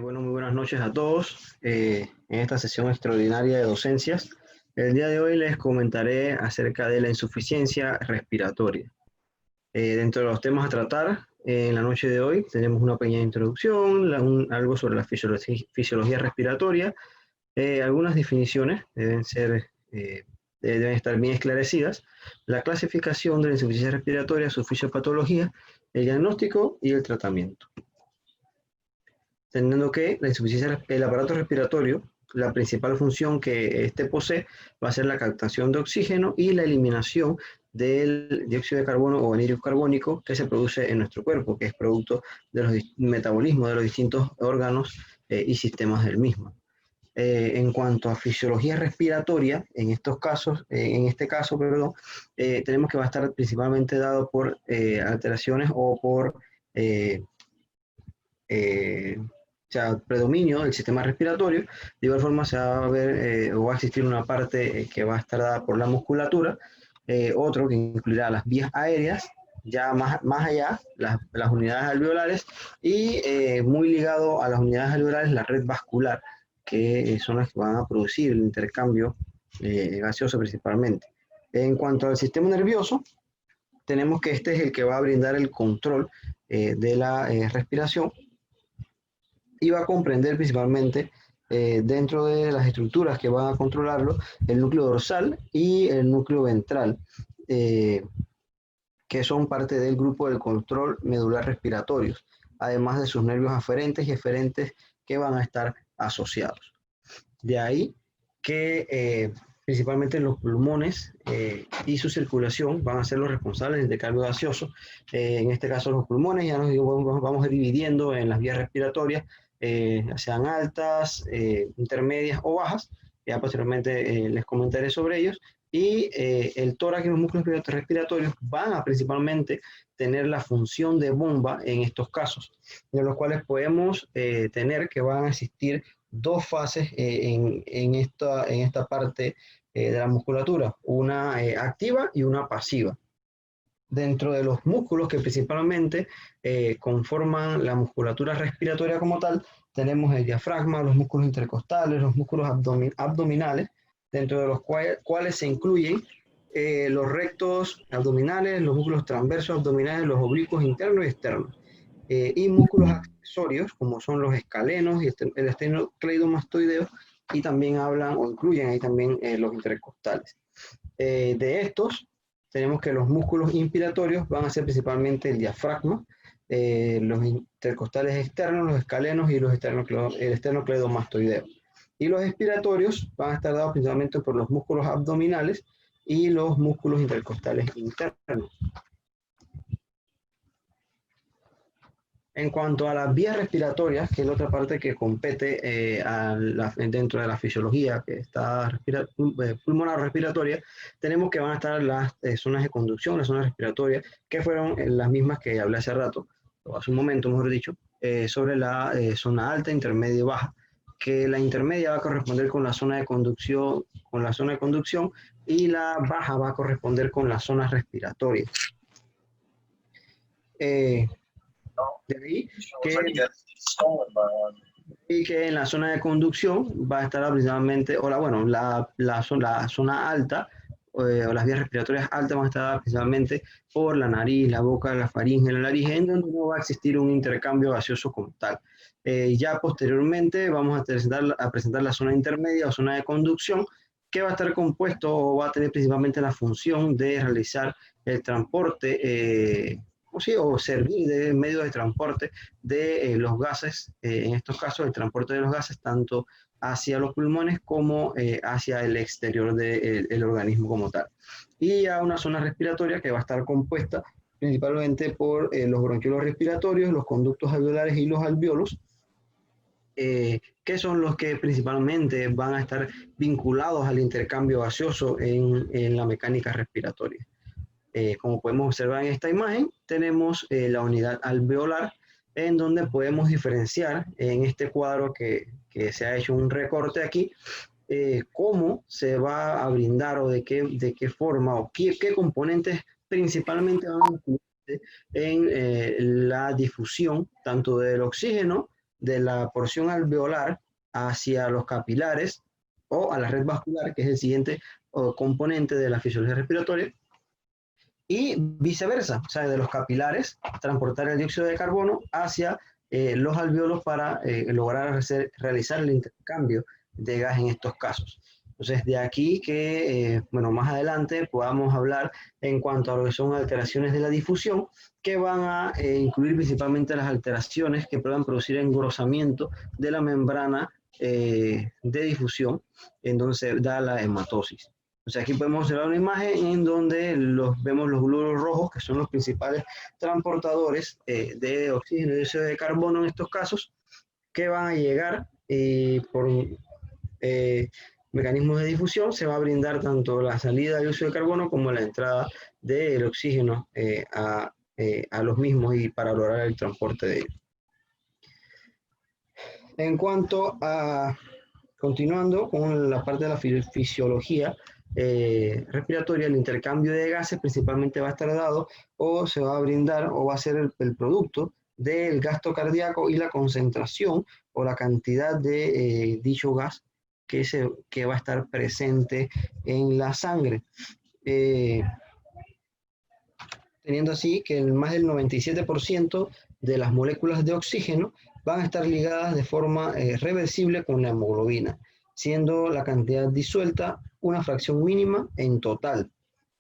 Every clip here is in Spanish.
Bueno, muy buenas noches a todos. En esta sesión extraordinaria de docencias, el día de hoy les comentaré acerca de la insuficiencia respiratoria. Dentro de los temas a tratar, en la noche de hoy tenemos una pequeña introducción, algo sobre la fisiología respiratoria, algunas definiciones deben estar bien esclarecidas, la clasificación de la insuficiencia respiratoria, su fisiopatología, el diagnóstico y el tratamiento. Teniendo que el aparato respiratorio, la principal función que éste posee va a ser la captación de oxígeno y la eliminación del dióxido de carbono o anhídrido carbónico que se produce en nuestro cuerpo, que es producto de los metabolismos de los distintos órganos y sistemas del mismo. En cuanto a fisiología respiratoria, en este caso, tenemos que va a estar principalmente dado por alteraciones o por o sea, predominio del sistema respiratorio. De igual forma se va a ver o va a existir una parte que va a estar dada por la musculatura, otro que incluirá las vías aéreas, ya más allá, las unidades alveolares, y muy ligado a las unidades alveolares, la red vascular, que son las que van a producir el intercambio gaseoso principalmente. En cuanto al sistema nervioso, tenemos que este es el que va a brindar el control de la respiración, y va a comprender principalmente dentro de las estructuras que van a controlarlo, el núcleo dorsal y el núcleo ventral, que son parte del grupo del control medular respiratorio, además de sus nervios aferentes y eferentes que van a estar asociados. De ahí que principalmente los pulmones y su circulación van a ser los responsables del intercambio gaseoso. En este caso los pulmones ya nos vamos a ir dividiendo en las vías respiratorias, sean altas, intermedias o bajas. Ya posteriormente les comentaré sobre ellos. Y el tórax y los músculos respiratorios van a principalmente tener la función de bomba en estos casos, de los cuales podemos tener que van a existir dos fases en esta parte de la musculatura, una activa y una pasiva. Dentro de los músculos que principalmente conforman la musculatura respiratoria como tal, tenemos el diafragma, los músculos intercostales, los músculos abdominales, dentro de los cuales se incluyen los rectos abdominales, los músculos transversos abdominales, los oblicuos internos y externos, y músculos accesorios como son los escalenos y el esternocleidomastoideo, y también hablan o incluyen ahí también los intercostales. De estos, tenemos que los músculos inspiratorios van a ser principalmente el diafragma, los intercostales externos, los escalenos y el esternocleidomastoideo. Y los expiratorios van a estar dados principalmente por los músculos abdominales y los músculos intercostales internos. En cuanto a las vías respiratorias, que es la otra parte que compete dentro de la fisiología, que está pulmonar respiratoria, tenemos que van a estar las zonas de conducción, las zonas respiratorias, que fueron las mismas que hablé hace rato, o hace un momento, mejor dicho, sobre la zona alta, intermedia y baja, que la intermedia va a corresponder con la zona de conducción, y la baja va a corresponder con las zonas respiratorias. De ahí que en la zona de conducción va a estar precisamente, la zona alta o las vías respiratorias altas van a estar principalmente por la nariz, la boca, la faringe, la laringe, en donde no va a existir un intercambio gaseoso como tal. Ya posteriormente vamos a presentar la zona intermedia o zona de conducción, que va a estar compuesto o va a tener principalmente la función de realizar el transporte o servir de medio de transporte de los gases, en estos casos el transporte de los gases tanto hacia los pulmones como hacia el exterior del organismo como tal. Y a una zona respiratoria que va a estar compuesta principalmente por los bronquiolos respiratorios, los conductos alveolares y los alvéolos, que son los que principalmente van a estar vinculados al intercambio gaseoso en la mecánica respiratoria. Como podemos observar en esta imagen, tenemos la unidad alveolar, en donde podemos diferenciar en este cuadro que se ha hecho un recorte aquí, cómo se va a brindar o de qué forma o qué componentes principalmente van a incluirse en la difusión tanto del oxígeno de la porción alveolar hacia los capilares o a la red vascular, que es el siguiente componente de la fisiología respiratoria, y viceversa, o sea, de los capilares, transportar el dióxido de carbono hacia los alvéolos para lograr realizar el intercambio de gas en estos casos. Entonces, de aquí que, bueno, más adelante podamos hablar en cuanto a lo que son alteraciones de la difusión, que van a incluir principalmente las alteraciones que puedan producir engrosamiento de la membrana de difusión, en donde se da la hematosis. O sea, aquí podemos observar una imagen en donde vemos los glóbulos rojos, que son los principales transportadores de oxígeno y dióxido de carbono en estos casos, que van a llegar por mecanismos de difusión. Se va a brindar tanto la salida de dióxido de carbono como la entrada del oxígeno a los mismos y para lograr el transporte de ellos. En cuanto a, continuando con la parte de la fisiología respiratoria, el intercambio de gases principalmente va a estar dado o se va a brindar o va a ser el producto del gasto cardíaco y la concentración o la cantidad de dicho gas que va a estar presente en la sangre. Teniendo así que más del 97% de las moléculas de oxígeno van a estar ligadas de forma reversible con la hemoglobina, siendo la cantidad disuelta una fracción mínima en total,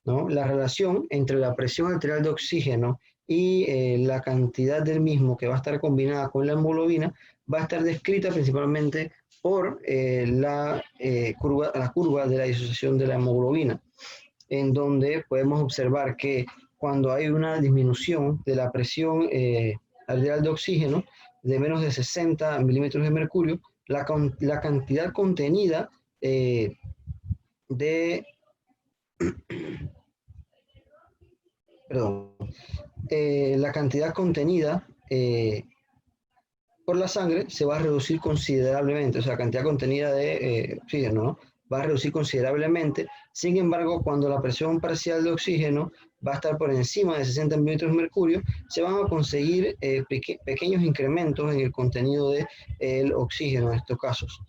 ¿no? La relación entre la presión arterial de oxígeno y la cantidad del mismo que va a estar combinada con la hemoglobina va a estar descrita principalmente por la curva de la disociación de la hemoglobina, en donde podemos observar que cuando hay una disminución de la presión arterial de oxígeno de menos de 60 milímetros de mercurio, la cantidad contenida la cantidad contenida por la sangre se va a reducir considerablemente, o sea, la cantidad contenida de oxígeno, ¿no? Va a reducir considerablemente. Sin embargo, cuando la presión parcial de oxígeno va a estar por encima de 60 milímetros de mercurio, se van a conseguir pequeños incrementos en el contenido del oxígeno en estos casos.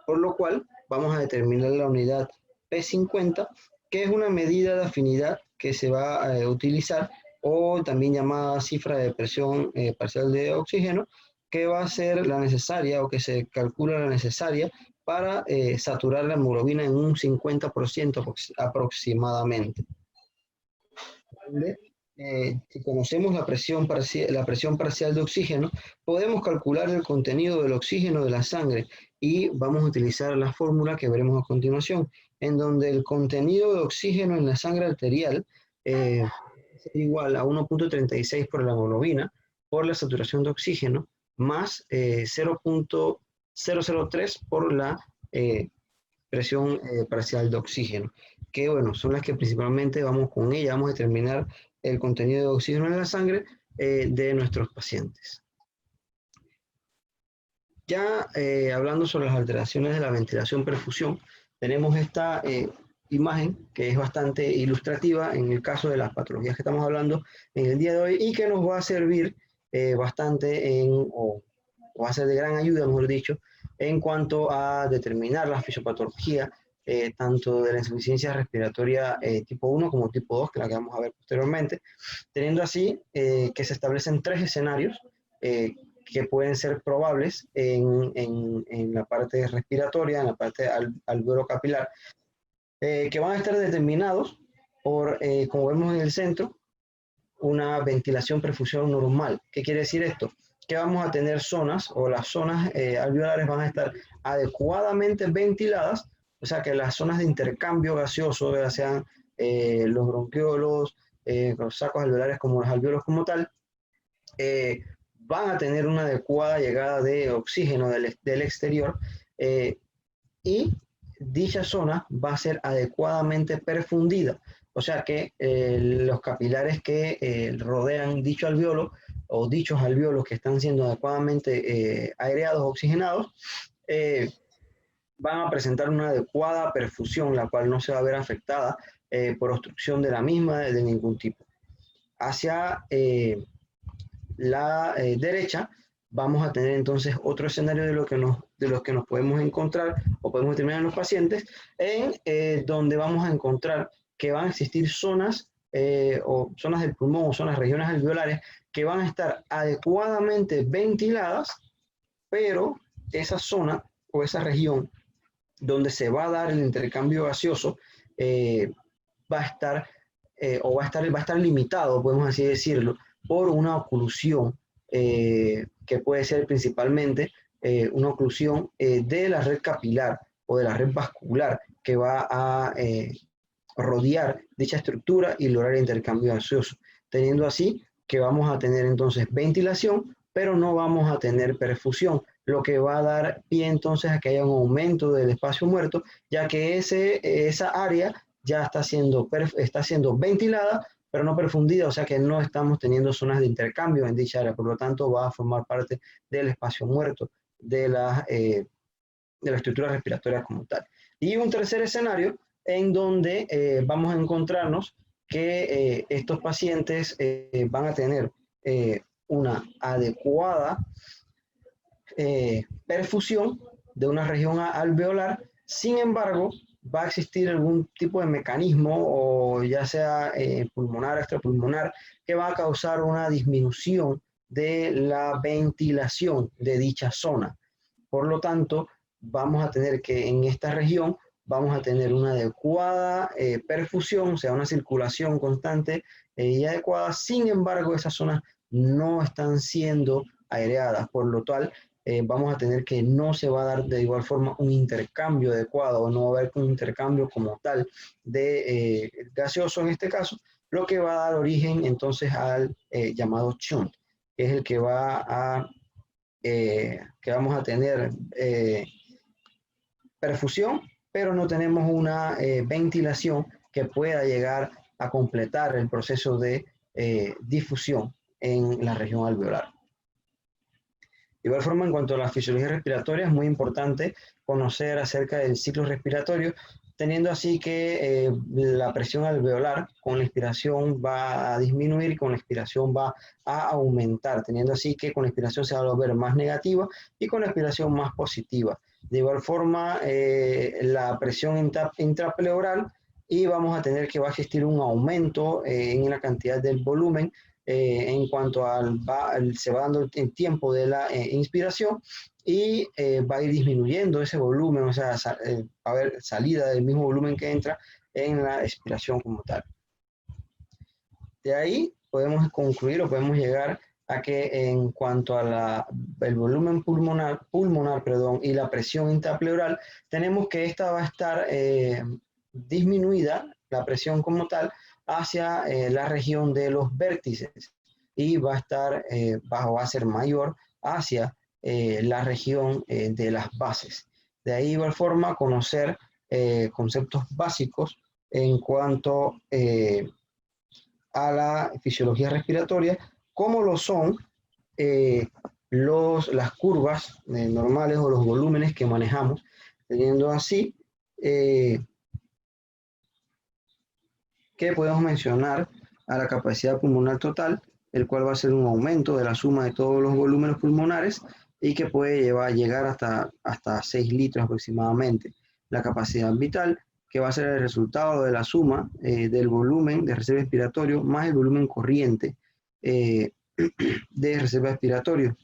Por lo cual, vamos a determinar la unidad P50, que es una medida de afinidad que se va a utilizar, o también llamada cifra de presión parcial de oxígeno, que va a ser la necesaria o que se calcula la necesaria para saturar la hemoglobina en un 50% aproximadamente. Si conocemos la presión parcial de oxígeno, podemos calcular el contenido del oxígeno de la sangre y vamos a utilizar la fórmula que veremos a continuación, en donde el contenido de oxígeno en la sangre arterial es igual a 1.36 por la hemoglobina por la saturación de oxígeno más 0.003 por la presión parcial de oxígeno, que bueno, son las que principalmente vamos a determinar el contenido de oxígeno en la sangre de nuestros pacientes. Ya hablando sobre las alteraciones de la ventilación-perfusión, tenemos esta imagen que es bastante ilustrativa en el caso de las patologías que estamos hablando en el día de hoy y que nos va a servir bastante o va a ser de gran ayuda, mejor dicho, en cuanto a determinar la fisiopatología tanto de la insuficiencia respiratoria tipo 1 como tipo 2, que la que vamos a ver posteriormente, teniendo así que se establecen tres escenarios que pueden ser probables en la parte respiratoria, en la parte alveolo-capilar, que van a estar determinados por, como vemos en el centro, una ventilación-perfusión normal. ¿Qué quiere decir esto? Que vamos a tener zonas, o las zonas alveolares van a estar adecuadamente ventiladas, o sea que las zonas de intercambio gaseoso, ya sean los bronquiolos, los sacos alveolares como los alvéolos como tal, van a tener una adecuada llegada de oxígeno del exterior y dicha zona va a ser adecuadamente perfundida. O sea que los capilares que rodean dicho alveolo o dichos alvéolos que están siendo adecuadamente aireados, oxigenados, van a presentar una adecuada perfusión, la cual no se va a ver afectada por obstrucción de la misma de ningún tipo. Hacia la derecha vamos a tener entonces otro escenario de los que nos podemos encontrar o podemos determinar en los pacientes, donde vamos a encontrar que van a existir zonas o zonas del pulmón o zonas regiones alveolares que van a estar adecuadamente ventiladas, pero esa zona o esa región donde se va a dar el intercambio gaseoso va a estar va a estar limitado, podemos así decirlo, por una oclusión que puede ser principalmente una oclusión de la red capilar o de la red vascular que va a rodear dicha estructura y lograr el intercambio gaseoso, teniendo así que vamos a tener entonces ventilación, pero no vamos a tener perfusión, lo que va a dar pie entonces a que haya un aumento del espacio muerto, ya que esa área ya está siendo ventilada, pero no perfundida, o sea que no estamos teniendo zonas de intercambio en dicha área, por lo tanto va a formar parte del espacio muerto de la estructura respiratoria como tal. Y un tercer escenario en donde vamos a encontrarnos que estos pacientes van a tener una adecuada perfusión de una región alveolar, sin embargo, va a existir algún tipo de mecanismo, o ya sea pulmonar, extrapulmonar, que va a causar una disminución de la ventilación de dicha zona. Por lo tanto, vamos a tener que en esta región vamos a tener una adecuada perfusión, o sea, una circulación constante y adecuada. Sin embargo, esas zonas no están siendo aireadas, por lo cual vamos a tener que no se va a dar de igual forma un intercambio adecuado, o no va a haber un intercambio como tal de gaseoso en este caso, lo que va a dar origen entonces al llamado shunt, que es el que va a que vamos a tener perfusión, pero no tenemos una ventilación que pueda llegar a completar el proceso de difusión en la región alveolar. De igual forma, en cuanto a la fisiología respiratoria, es muy importante conocer acerca del ciclo respiratorio, teniendo así que la presión alveolar con la inspiración va a disminuir y con la expiración va a aumentar, teniendo así que con la inspiración se va a volver más negativa y con la expiración más positiva. De igual forma, la presión intrapleural, y vamos a tener que va a existir un aumento en la cantidad del volumen en cuanto se va dando el tiempo de la inspiración, y va a ir disminuyendo ese volumen, o sea, va a haber salida del mismo volumen que entra en la expiración como tal. De ahí podemos concluir o podemos llegar a que en cuanto a el volumen pulmonar, y la presión intrapleural, tenemos que esta va a estar disminuida, la presión como tal, hacia la región de los vértices, y va a estar va a ser mayor hacia la región de las bases. De ahí, de igual forma, conocer conceptos básicos en cuanto a la fisiología respiratoria, como lo son las curvas normales o los volúmenes que manejamos, teniendo así que podemos mencionar a la capacidad pulmonar total, el cual va a ser un aumento de la suma de todos los volúmenes pulmonares y que puede llegar hasta 6 litros aproximadamente. La capacidad vital, que va a ser el resultado de la suma del volumen de reserva respiratorio más el volumen corriente de reserva respiratorio.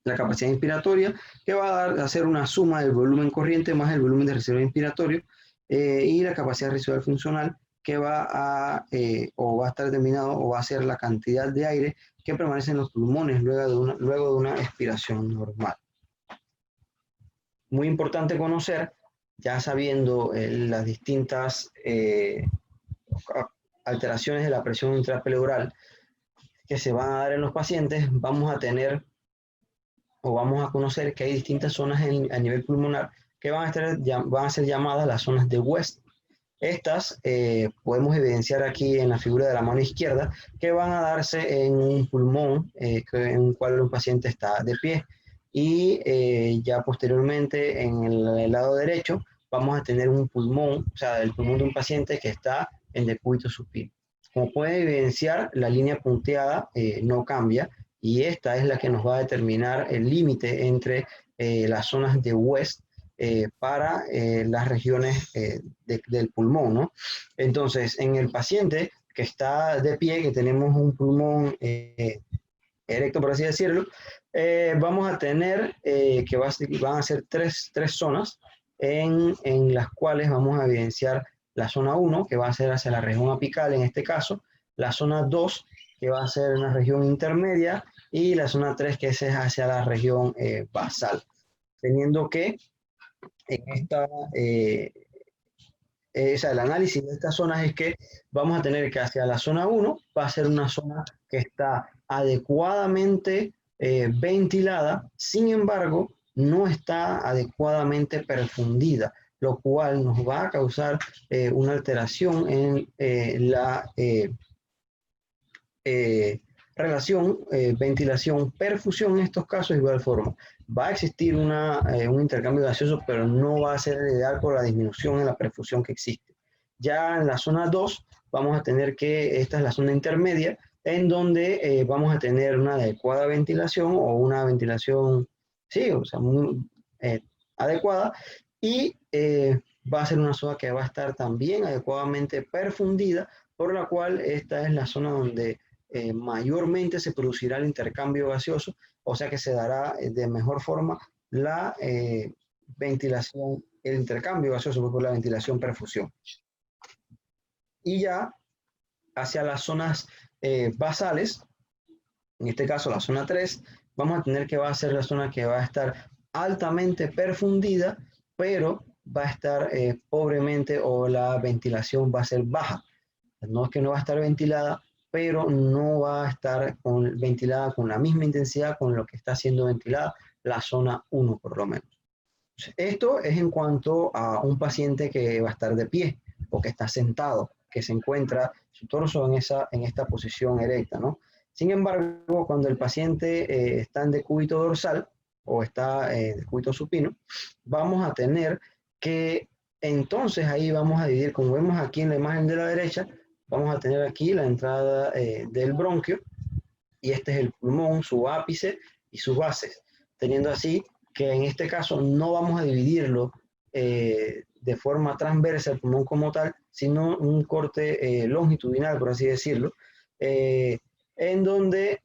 La capacidad inspiratoria, que va a hacer una suma del volumen corriente más el volumen de reserva inspiratorio, y la capacidad residual funcional, que va a estar determinado o va a ser la cantidad de aire que permanece en los pulmones luego de una expiración normal. Muy importante conocer, ya sabiendo las distintas alteraciones de la presión intrapleural que se van a dar en los pacientes, vamos a conocer que hay distintas zonas a nivel pulmonar que van a ser llamadas las zonas de West. Estas podemos evidenciar aquí en la figura de la mano izquierda, que van a darse en un pulmón en el cual un paciente está de pie, y ya posteriormente en el lado derecho vamos a tener un pulmón, o sea, el pulmón de un paciente que está en decúbito supino. Como pueden evidenciar, la línea punteada no cambia, y esta es la que nos va a determinar el límite entre las zonas de West para las regiones del pulmón, ¿no? Entonces, en el paciente que está de pie, que tenemos un pulmón erecto, por así decirlo, vamos a tener van a ser tres zonas en las cuales vamos a evidenciar la zona 1, que va a ser hacia la región apical en este caso, la zona 2, que va a ser una región intermedia, y la zona 3, que es hacia la región basal. Teniendo que en esta, o sea, el análisis de estas zonas es que vamos a tener que hacia la zona 1 va a ser una zona que está adecuadamente ventilada, sin embargo, no está adecuadamente perfundida, lo cual nos va a causar una alteración en la relación ventilación-perfusión en estos casos. De igual forma. Va a existir un intercambio gaseoso, pero no va a ser ideal por la disminución en la perfusión que existe. Ya en la zona 2 vamos a tener que, esta es la zona intermedia, en donde vamos a tener una adecuada ventilación o una ventilación, sí, o sea, muy adecuada, y va a ser una zona que va a estar también adecuadamente perfundida, por la cual esta es la zona donde mayormente se producirá el intercambio gaseoso, o sea que se dará de mejor forma la ventilación, el intercambio gaseoso por la ventilación-perfusión. Y ya hacia las zonas basales, en este caso la zona 3, vamos a tener que va a ser la zona que va a estar altamente perfundida, pero va a estar pobremente, o la ventilación va a ser baja. No es que no va a estar ventilada, pero no va a estar ventilada con la misma intensidad con lo que está siendo ventilada la zona 1 por lo menos. Esto es en cuanto a un paciente que va a estar de pie o que está sentado, que se encuentra su torso en esta posición erecta, ¿no? Sin embargo, cuando el paciente está en decúbito dorsal o está en decúbito supino, vamos a tener que, entonces ahí vamos a dividir, como vemos aquí en la imagen de la derecha, vamos a tener aquí la entrada del bronquio, y este es el pulmón, su ápice y sus bases, teniendo así que en este caso no vamos a dividirlo de forma transversa el pulmón como tal, sino un corte longitudinal, por así decirlo, en donde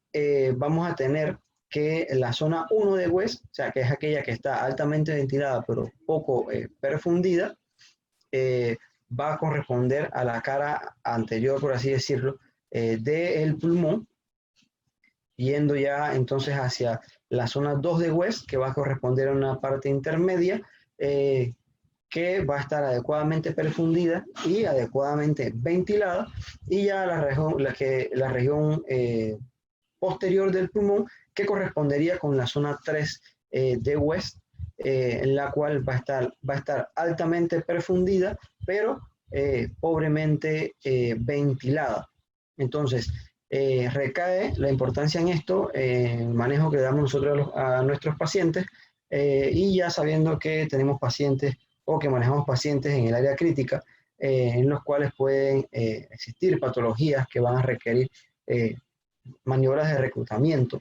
vamos a tener que la zona 1 de West, o sea, que es aquella que está altamente ventilada pero poco perfundida, va a corresponder a la cara anterior, por así decirlo, del pulmón, yendo ya entonces hacia la zona 2 de West, que va a corresponder a una parte intermedia, que va a estar adecuadamente perfundida y adecuadamente ventilada, y ya la región posterior del pulmón, que correspondería con la zona 3 de West, en la cual va a estar altamente perfundida, pero pobremente ventilada. Entonces, recae la importancia en esto, en el manejo que damos nosotros a nuestros pacientes, y ya sabiendo que tenemos pacientes o que manejamos pacientes en el área crítica, en los cuales pueden existir patologías que van a requerir maniobras de reclutamiento.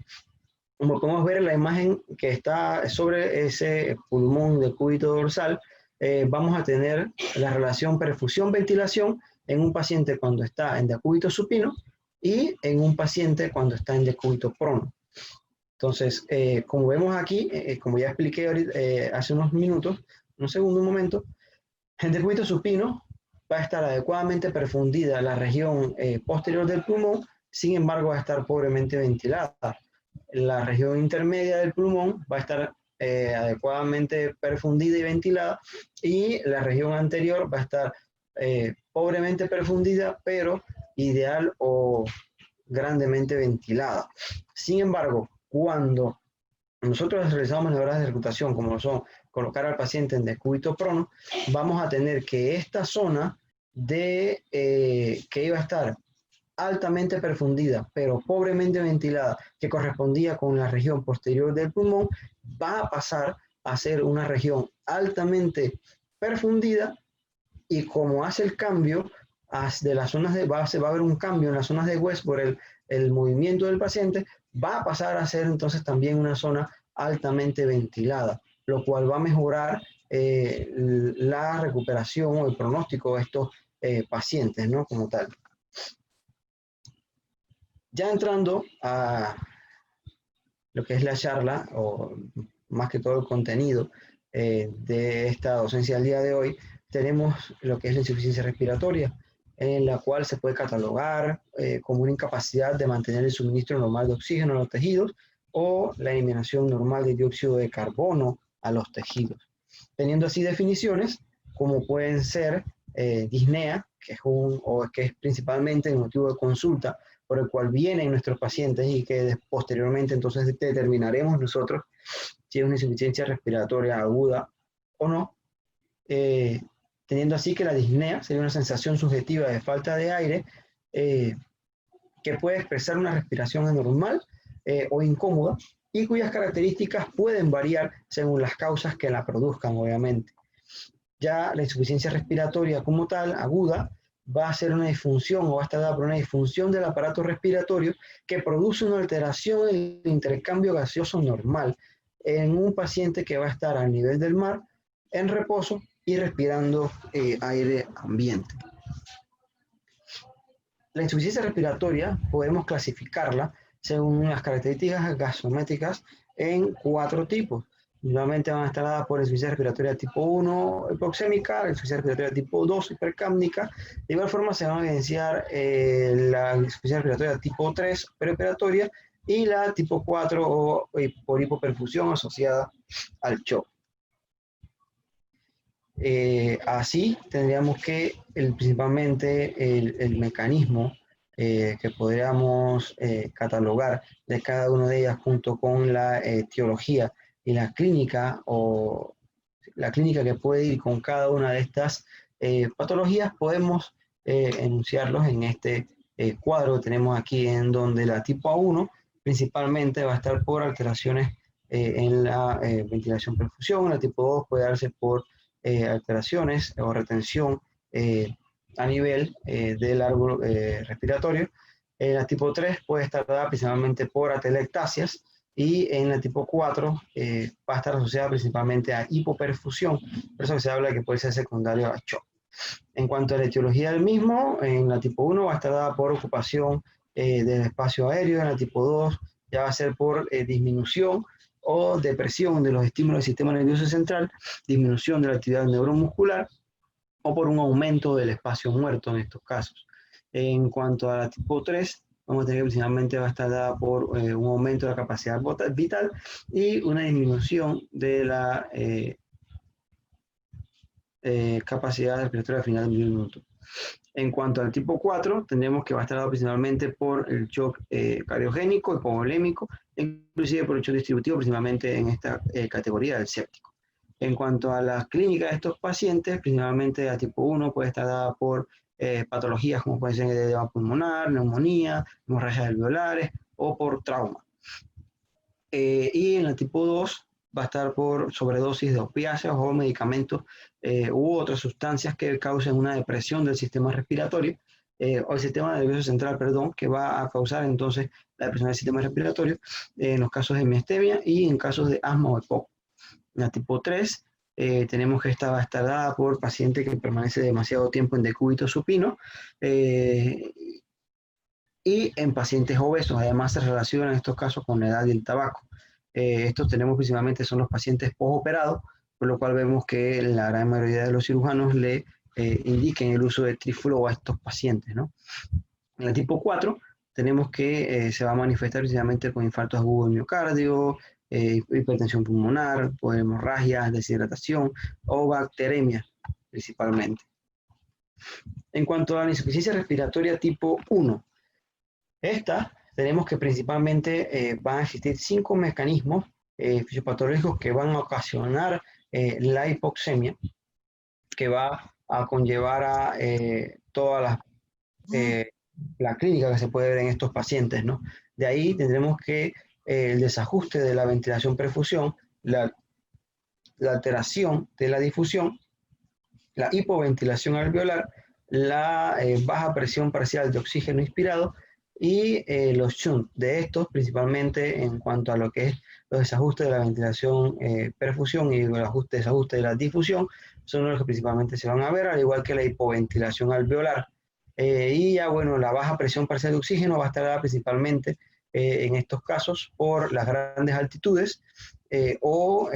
Como podemos ver en la imagen que está sobre ese pulmón del cúbito dorsal, vamos a tener la relación perfusión-ventilación en un paciente cuando está en decúbito supino y en un paciente cuando está en decúbito prono. Entonces, como vemos aquí, como ya expliqué ahorita, hace unos minutos, un momento, en decúbito supino va a estar adecuadamente perfundida la región posterior del pulmón, sin embargo va a estar pobremente ventilada. La región intermedia del pulmón va a estar adecuadamente perfundida y ventilada, y la región anterior va a estar pobremente perfundida, pero ideal o grandemente ventilada. Sin embargo, cuando nosotros realizamos maniobras de reclutación, como son colocar al paciente en decúbito prono, vamos a tener que esta zona que iba a estar altamente perfundida, pero pobremente ventilada, que correspondía con la región posterior del pulmón, va a pasar a ser una región altamente perfundida, y como hace el cambio de las zonas de base, va a haber un cambio en las zonas de West por el movimiento del paciente, va a pasar a ser entonces también una zona altamente ventilada, lo cual va a mejorar la recuperación o el pronóstico de estos pacientes, ¿no? Como tal. Ya entrando a lo que es la charla, o más que todo el contenido de esta docencia del día de hoy, tenemos lo que es la insuficiencia respiratoria, en la cual se puede catalogar como una incapacidad de mantener el suministro normal de oxígeno a los tejidos o la eliminación normal de dióxido de carbono a los tejidos. Teniendo así definiciones como pueden ser disnea, que es principalmente el motivo de consulta por el cual vienen nuestros pacientes y que posteriormente entonces determinaremos nosotros si es una insuficiencia respiratoria aguda o no, teniendo así que la disnea sería una sensación subjetiva de falta de aire que puede expresar una respiración anormal o incómoda y cuyas características pueden variar según las causas que la produzcan, obviamente. Ya la insuficiencia respiratoria como tal, aguda, va a ser una disfunción o va a estar dada por una disfunción del aparato respiratorio que produce una alteración en el intercambio gaseoso normal en un paciente que va a estar al nivel del mar, en reposo y respirando aire ambiente. La insuficiencia respiratoria podemos clasificarla según las características gasométricas en 4 tipos. Nuevamente van a estar dadas por la insuficiencia respiratoria tipo 1 hipoxémica, la insuficiencia respiratoria tipo 2 hipercápnica. De igual forma se van a evidenciar la insuficiencia respiratoria tipo 3 preoperatoria y la tipo 4 o por hipoperfusión asociada al shock. Así tendríamos que principalmente el mecanismo que podríamos catalogar de cada una de ellas junto con la etiología y la clínica o la clínica que puede ir con cada una de estas patologías, podemos enunciarlos en este cuadro que tenemos aquí, en donde la tipo A1 principalmente va a estar por alteraciones en la ventilación perfusión, la tipo 2 puede darse por alteraciones o retención a nivel del árbol respiratorio. La tipo 3 puede estar dada principalmente por atelectasias y en la tipo 4 va a estar asociada principalmente a hipoperfusión, por eso se habla de que puede ser secundario a shock. En cuanto a la etiología del mismo, en la tipo 1 va a estar dada por ocupación del espacio aéreo, en la tipo 2 ya va a ser por disminución o depresión de los estímulos del sistema nervioso central, disminución de la actividad neuromuscular o por un aumento del espacio muerto en estos casos. En cuanto a la tipo 3, vamos a tener que principalmente va a estar dada por un aumento de la capacidad vital y una disminución de la capacidad respiratoria al final del minuto. En cuanto al tipo 4, tendremos que va a estar dado principalmente por el shock cardiogénico, hipovolémico, inclusive por el shock distributivo, principalmente en esta categoría del séptico. En cuanto a las clínicas de estos pacientes, principalmente la tipo 1 puede estar dada por patologías como puede ser edema pulmonar, neumonía, hemorragias alveolares o por trauma. Y en la tipo 2 va a estar por sobredosis de opiáceos o medicamentos u otras sustancias que causen una depresión del sistema respiratorio o el sistema nervioso central, perdón, que va a causar entonces la depresión del sistema respiratorio en los casos de miastenia y en casos de asma o EPOC. En la tipo 3 tenemos que esta va a estar dada por paciente que permanece demasiado tiempo en decúbito supino y en pacientes obesos. Además se relaciona en estos casos con la edad y el tabaco. Estos tenemos principalmente son los pacientes postoperados, por lo cual vemos que la gran mayoría de los cirujanos le indiquen el uso de trifluo a estos pacientes, ¿no? En la tipo 4 tenemos que se va a manifestar principalmente con infartos agudos del miocardio, hipertensión pulmonar, hemorragias, deshidratación o bacteremia principalmente. En cuanto a la insuficiencia respiratoria tipo 1, esta tenemos que principalmente van a existir 5 mecanismos fisiopatológicos que van a ocasionar la hipoxemia, que va a conllevar a toda la clínica que se puede ver en estos pacientes, ¿no? De ahí tendremos que el desajuste de la ventilación-perfusión, la alteración de la difusión, la hipoventilación alveolar, la baja presión parcial de oxígeno inspirado y los shunt. De estos, principalmente en cuanto a lo que es los desajustes de la ventilación perfusión y los desajustes de la difusión, son los que principalmente se van a ver, al igual que la hipoventilación alveolar. Y ya, bueno, la baja presión parcial de oxígeno va a estar dada principalmente en estos casos por las grandes altitudes o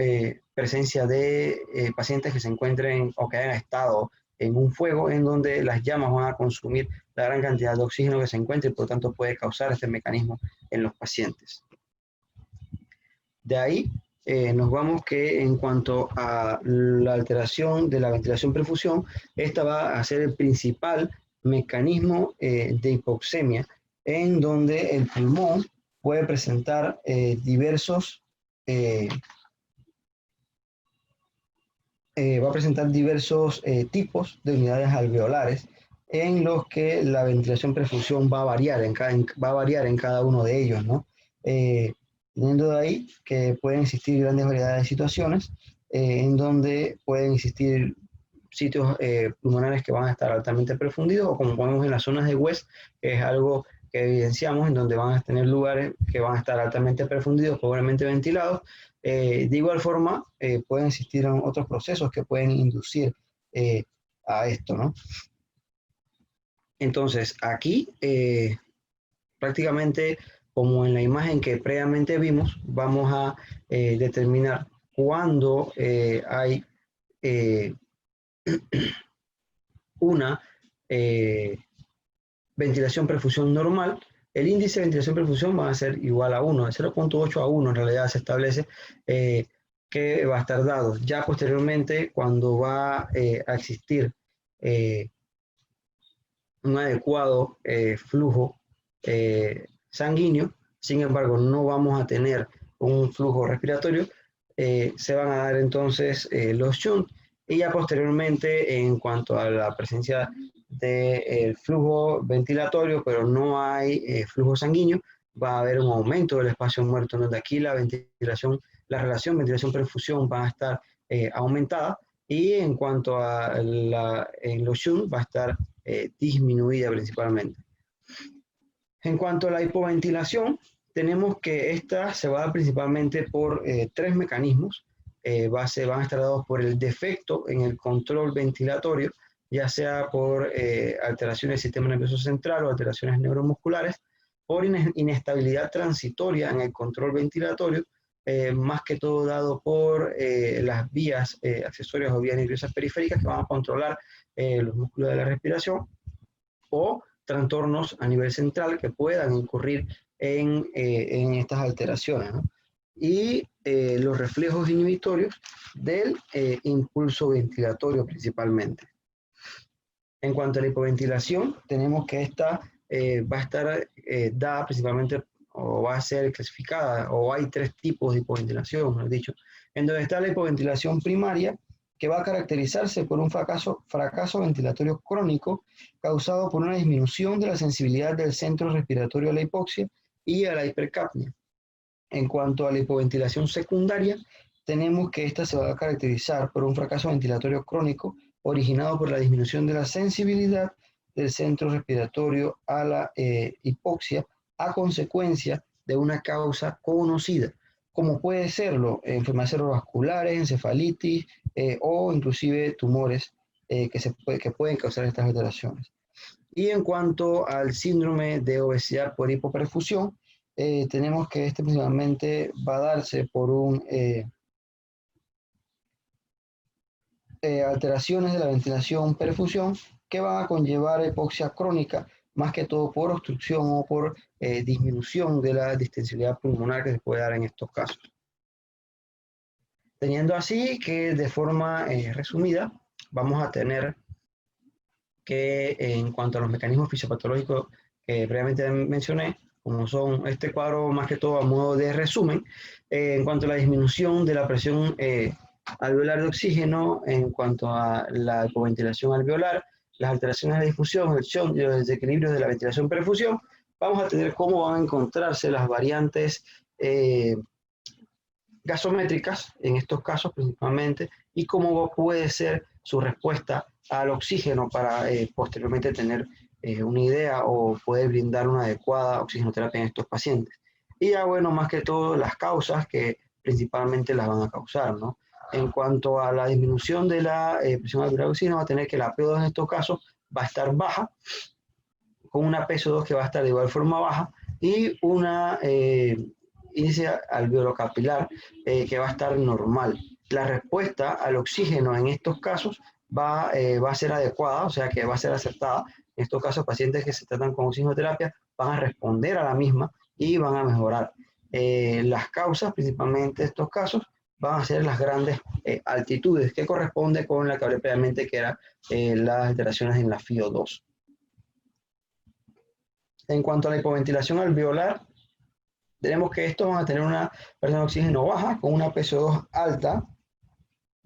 presencia de pacientes que se encuentren o que hayan estado en un fuego en donde las llamas van a consumir la gran cantidad de oxígeno que se encuentra y por lo tanto puede causar este mecanismo en los pacientes. De ahí nos vamos que en cuanto a la alteración de la ventilación-perfusión, esta va a ser el principal mecanismo de hipoxemia, en donde el pulmón puede presentar diversos tipos de unidades alveolares en los que la ventilación-perfusión va a variar en cada uno de ellos, ¿no? Teniendo de ahí que pueden existir grandes variedades de situaciones en donde pueden existir sitios pulmonares que van a estar altamente perfundidos, o como ponemos en las zonas de West, que es algo que evidenciamos, en donde van a tener lugares que van a estar altamente perfundidos, pobremente ventilados. De igual forma, pueden existir otros procesos que pueden inducir a esto, ¿no? Entonces, aquí prácticamente como en la imagen que previamente vimos, vamos a determinar cuándo hay una ventilación-perfusión normal. El índice de ventilación-perfusión va a ser igual a 1, de 0.8 a 1 en realidad se establece que va a estar dado. Ya posteriormente, cuando va a existir un adecuado flujo sanguíneo, sin embargo no vamos a tener un flujo respiratorio, se van a dar entonces los shunt, y ya posteriormente en cuanto a la presencia del flujo ventilatorio, pero no hay flujo sanguíneo, va a haber un aumento del espacio muerto, donde aquí la relación ventilación-perfusión va a estar aumentada, y en cuanto a en los shunt va a estar disminuida principalmente. En cuanto a la hipoventilación, tenemos que esta se va a dar principalmente por tres mecanismos. Van a estar dados por el defecto en el control ventilatorio, ya sea por alteraciones del sistema nervioso central o alteraciones neuromusculares, por inestabilidad transitoria en el control ventilatorio, más que todo dado por las vías accesorias o vías nerviosas periféricas que van a controlar los músculos de la respiración, o trastornos a nivel central que puedan incurrir en estas alteraciones, ¿no? Y los reflejos inhibitorios del impulso ventilatorio principalmente. En cuanto a la hipoventilación, tenemos que esta va a estar dada principalmente, o va a ser clasificada, o hay tres tipos de hipoventilación, mejor dicho, en donde está la hipoventilación primaria, que va a caracterizarse por un fracaso ventilatorio crónico causado por una disminución de la sensibilidad del centro respiratorio a la hipoxia y a la hipercapnia. En cuanto a la hipoventilación secundaria, tenemos que esta se va a caracterizar por un fracaso ventilatorio crónico originado por la disminución de la sensibilidad del centro respiratorio a la hipoxia a consecuencia de una causa conocida, como puede serlo enfermedades cerebrovasculares, encefalitis o inclusive tumores que pueden causar estas alteraciones. Y en cuanto al síndrome de obesidad por hipoperfusión, tenemos que este principalmente va a darse por alteraciones de la ventilación-perfusión que van a conllevar hipoxia crónica, más que todo por obstrucción o por disminución de la distensibilidad pulmonar que se puede dar en estos casos. Teniendo así que de forma resumida, vamos a tener que en cuanto a los mecanismos fisiopatológicos que previamente mencioné, como son este cuadro más que todo a modo de resumen, en cuanto a la disminución de la presión alveolar de oxígeno, en cuanto a la hipoventilación alveolar, las alteraciones de difusión, el shunt y los desequilibrios de la ventilación-perfusión, vamos a tener cómo van a encontrarse las variantes gasométricas, en estos casos principalmente, y cómo puede ser su respuesta al oxígeno para posteriormente tener una idea o puede brindar una adecuada oxigenoterapia en estos pacientes. Y ya bueno, más que todo las causas que principalmente las van a causar, ¿no? En cuanto a la disminución de la presión arterial de oxígeno, va a tener que la PO2 en estos casos va a estar baja, con una PSO2 que va a estar de igual forma baja y una índice alveolocapilar que va a estar normal. La respuesta al oxígeno en estos casos va a ser adecuada, o sea que va a ser acertada. En estos casos, pacientes que se tratan con oxigenoterapia van a responder a la misma y van a mejorar. Las causas, principalmente de estos casos, van a ser las grandes altitudes, que corresponde con la que hablé previamente, que eran las alteraciones en la FiO2. En cuanto a la hipoventilación alveolar, tenemos que estos van a tener una presión de oxígeno baja, con una PSO2 alta,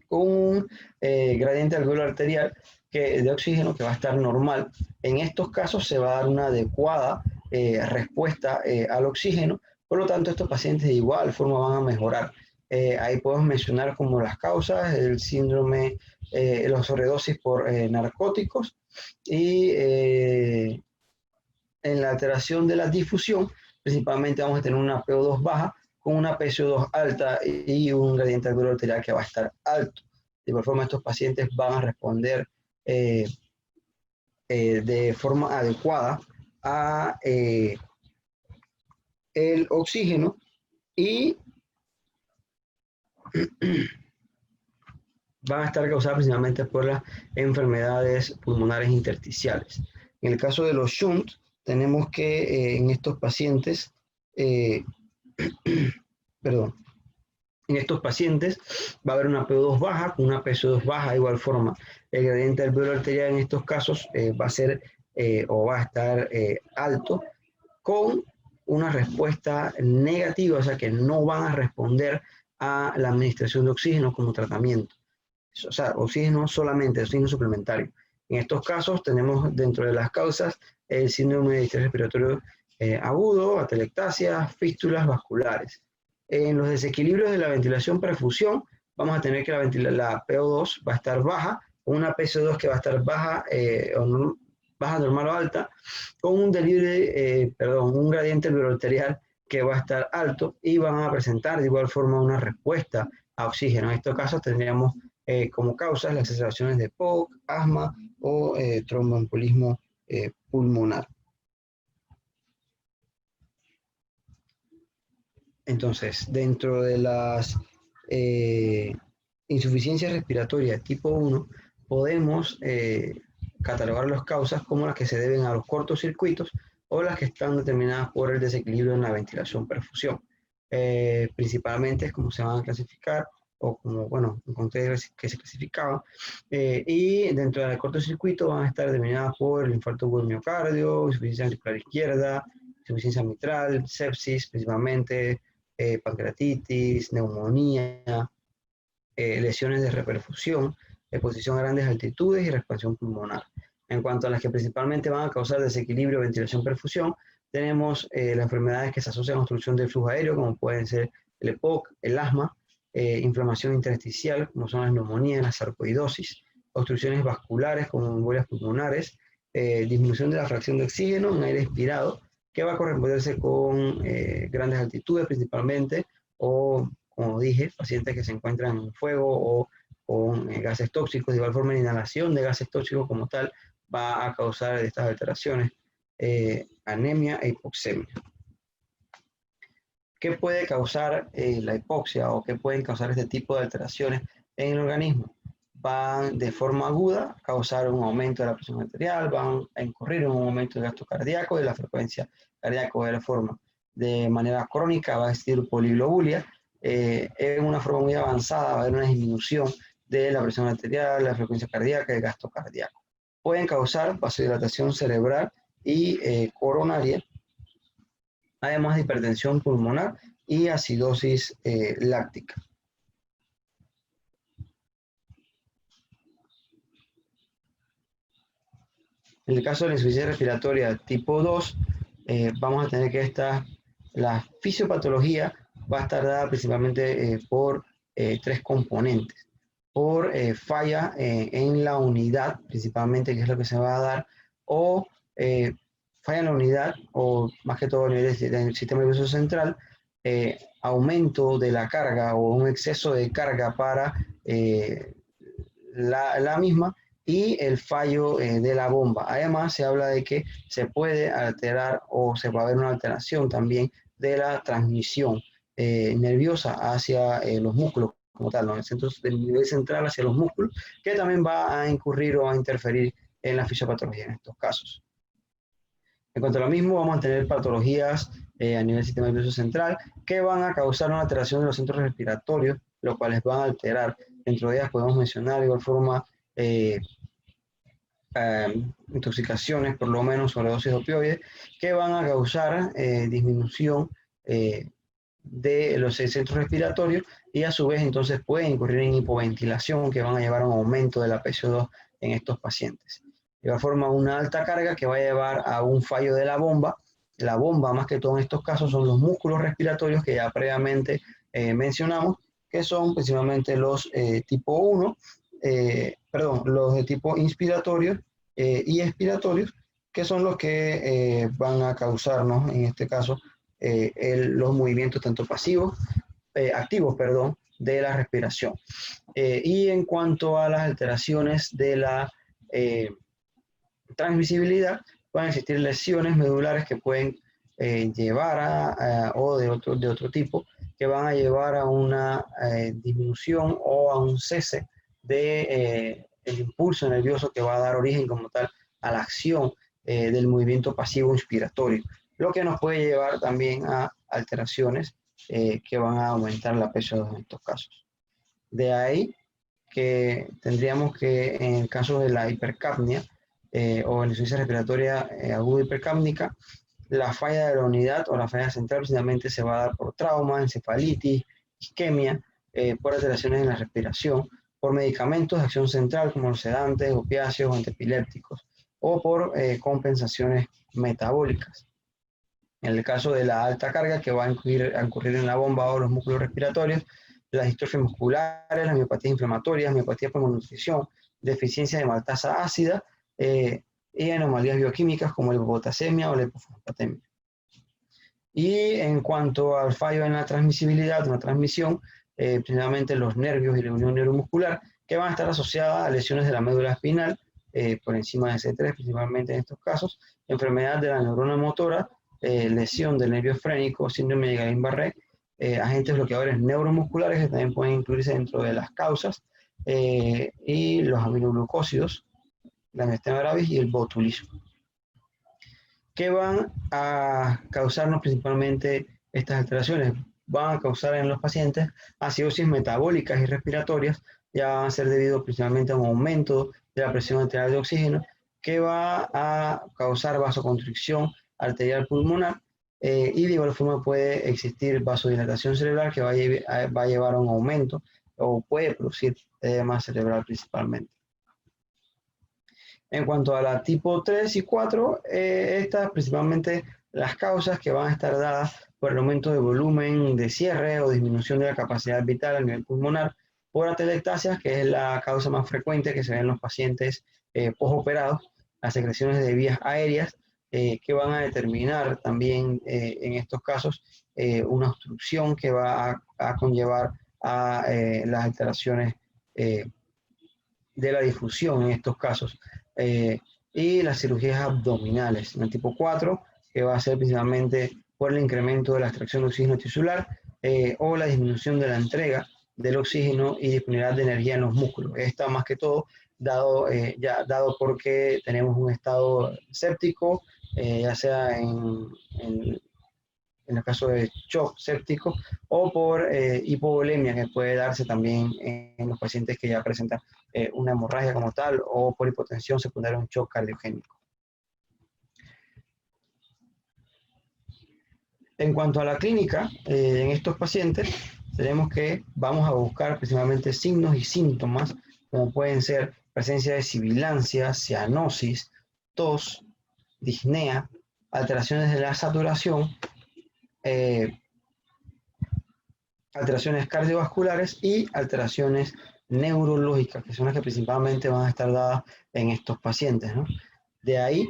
con un gradiente alveolar arterial de oxígeno que va a estar normal. En estos casos se va a dar una adecuada respuesta al oxígeno, por lo tanto estos pacientes de igual forma van a mejorar. Ahí podemos mencionar como las causas, el síndrome, la sobredosis por narcóticos y en la alteración de la difusión, principalmente vamos a tener una PO2 baja con una PSO2 alta y un gradiente alveolar arterial que va a estar alto. De igual forma, estos pacientes van a responder de forma adecuada a el oxígeno y van a estar causadas principalmente por las enfermedades pulmonares intersticiales. En el caso de los shunt, tenemos que en estos pacientes, perdón, en estos pacientes va a haber una PO2 baja, con una PSO2 baja de igual forma. El gradiente alveolar arterial en estos casos va a ser o va a estar alto, con una respuesta negativa, o sea que no van a responder a la administración de oxígeno como tratamiento. O sea, oxígeno solamente, oxígeno suplementario. En estos casos tenemos dentro de las causas el síndrome de distrés respiratorio agudo, atelectasia, fístulas vasculares. En los desequilibrios de la ventilación-perfusión vamos a tener que la PO2 va a estar baja, con una PSO2 que va a estar baja, baja, normal o alta, con un un gradiente alveolar arterial que va a estar alto y van a presentar de igual forma una respuesta a oxígeno. En estos casos tendríamos como causas las exacerbaciones de POC, asma o tromboembolismo pulmonar. Entonces, dentro de las insuficiencias respiratorias tipo 1, podemos catalogar las causas como las que se deben a los cortocircuitos o las que están determinadas por el desequilibrio en la ventilación-perfusión. Principalmente es como se van a clasificar o como, bueno, encontré que se clasificaban, y dentro del cortocircuito van a estar determinadas por el infarto agudo del miocardio, insuficiencia auricular izquierda, insuficiencia mitral, sepsis principalmente, pancreatitis, neumonía, lesiones de reperfusión, exposición a grandes altitudes y expansión pulmonar. En cuanto a las que principalmente van a causar desequilibrio, ventilación-perfusión, tenemos las enfermedades que se asocian a obstrucción del flujo aéreo, como pueden ser el EPOC, el asma, inflamación intersticial, como son las neumonías, la sarcoidosis, obstrucciones vasculares, como embolias pulmonares, disminución de la fracción de oxígeno en aire expirado, que va a corresponderse con grandes altitudes principalmente, o, como dije, pacientes que se encuentran en fuego o con gases tóxicos. De igual forma, la inhalación de gases tóxicos como tal va a causar estas alteraciones, anemia e hipoxemia. ¿Qué puede causar la hipoxia o qué pueden causar este tipo de alteraciones en el organismo? Van de forma aguda a causar un aumento de la presión arterial, van a incurrir en un aumento del gasto cardíaco y la frecuencia cardíaca de la forma. De manera crónica va a existir poliglobulia, en una forma muy avanzada va a haber una disminución de la presión arterial, la frecuencia cardíaca y el gasto cardíaco. Pueden causar vasodilatación cerebral y coronaria, además de hipertensión pulmonar y acidosis láctica. En el caso de la insuficiencia respiratoria tipo 2, vamos a tener que la fisiopatología va a estar dada principalmente por tres componentes. Por falla en la unidad, principalmente, que es lo que se va a dar, o falla en la unidad, o más que todo a nivel del sistema nervioso central, aumento de la carga o un exceso de carga para la misma, y el fallo de la bomba. Además, se habla de que se puede alterar o se va a haber una alteración también de la transmisión nerviosa hacia los músculos como tal, ¿no? El centro del nivel central hacia los músculos, que también va a incurrir o a interferir en la fisiopatología en estos casos. En cuanto a lo mismo, vamos a tener patologías a nivel del sistema nervioso central que van a causar una alteración de los centros respiratorios, los cuales van a alterar. Dentro de ellas podemos mencionar de igual forma intoxicaciones, por lo menos sobredosis de opioides, que van a causar disminución de los centros respiratorios, y a su vez entonces pueden incurrir en hipoventilación, que van a llevar a un aumento de la PCO2 en estos pacientes. De igual forma, una alta carga que va a llevar a un fallo de la bomba. La bomba, más que todo en estos casos, son los músculos respiratorios que ya previamente mencionamos, que son principalmente los tipo 1, los de tipo inspiratorios y expiratorios, que son los que van a causarnos, en este caso, los movimientos tanto activos, de la respiración. Y en cuanto a las alteraciones de la transmisibilidad, pueden existir lesiones medulares que pueden llevar o de otro tipo, que van a llevar a una disminución o a un cese de el impulso nervioso que va a dar origen como tal a la acción del movimiento pasivo inspiratorio, lo que nos puede llevar también a alteraciones que van a aumentar la PCO2 en estos casos. De ahí que tendríamos que, en el caso de la hipercapnia o insuficiencia respiratoria aguda hipercápnica, la falla de la unidad o la falla central precisamente se va a dar por trauma, encefalitis, isquemia, por alteraciones en la respiración, por medicamentos de acción central como los sedantes, opiáceos, antiepilépticos, o por compensaciones metabólicas. En el caso de la alta carga que va a incurrir en la bomba o los músculos respiratorios, las distrofias musculares, las miopatías inflamatorias, miopatía por malnutrición, deficiencia de maltasa ácida y anomalías bioquímicas como la hipopotasemia o la hipofosfatemia. Y en cuanto al fallo en la transmisibilidad, una transmisión, principalmente los nervios y la unión neuromuscular, que van a estar asociadas a lesiones de la médula espinal, por encima de C3, principalmente en estos casos, enfermedad de la neurona motora, lesión del nervio frénico, síndrome de Guillain-Barré, agentes bloqueadores neuromusculares que también pueden incluirse dentro de las causas, y los aminoglucósidos, la miastenia gravis y el botulismo, que van a causarnos principalmente estas alteraciones. Van a causar en los pacientes acidosis metabólicas y respiratorias, ya van a ser debido principalmente a un aumento de la presión arterial de oxígeno, que va a causar vasoconstricción arterial pulmonar, y de igual forma puede existir vasodilatación cerebral que va a llevar a un aumento o puede producir edema cerebral principalmente. En cuanto a la tipo 3 y 4, estas principalmente las causas que van a estar dadas por el aumento de volumen de cierre o disminución de la capacidad vital a nivel pulmonar por atelectasias, que es la causa más frecuente que se ve en los pacientes posoperados, las secreciones de vías aéreas, que van a determinar también en estos casos una obstrucción que va a conllevar a las alteraciones de la difusión en estos casos, y las cirugías abdominales en el tipo 4, que va a ser principalmente por el incremento de la extracción de oxígeno tisular o la disminución de la entrega del oxígeno y disponibilidad de energía en los músculos. Esta más que todo dado porque tenemos un estado séptico, ya sea en el caso de shock séptico, o por hipovolemia, que puede darse también en los pacientes que ya presentan una hemorragia como tal, o por hipotensión secundaria a un shock cardiogénico. En cuanto a la clínica, en estos pacientes, tenemos que vamos a buscar principalmente signos y síntomas, como pueden ser presencia de sibilancia, cianosis, tos, disnea, alteraciones de la saturación, alteraciones cardiovasculares y alteraciones neurológicas, que son las que principalmente van a estar dadas en estos pacientes, ¿no? De ahí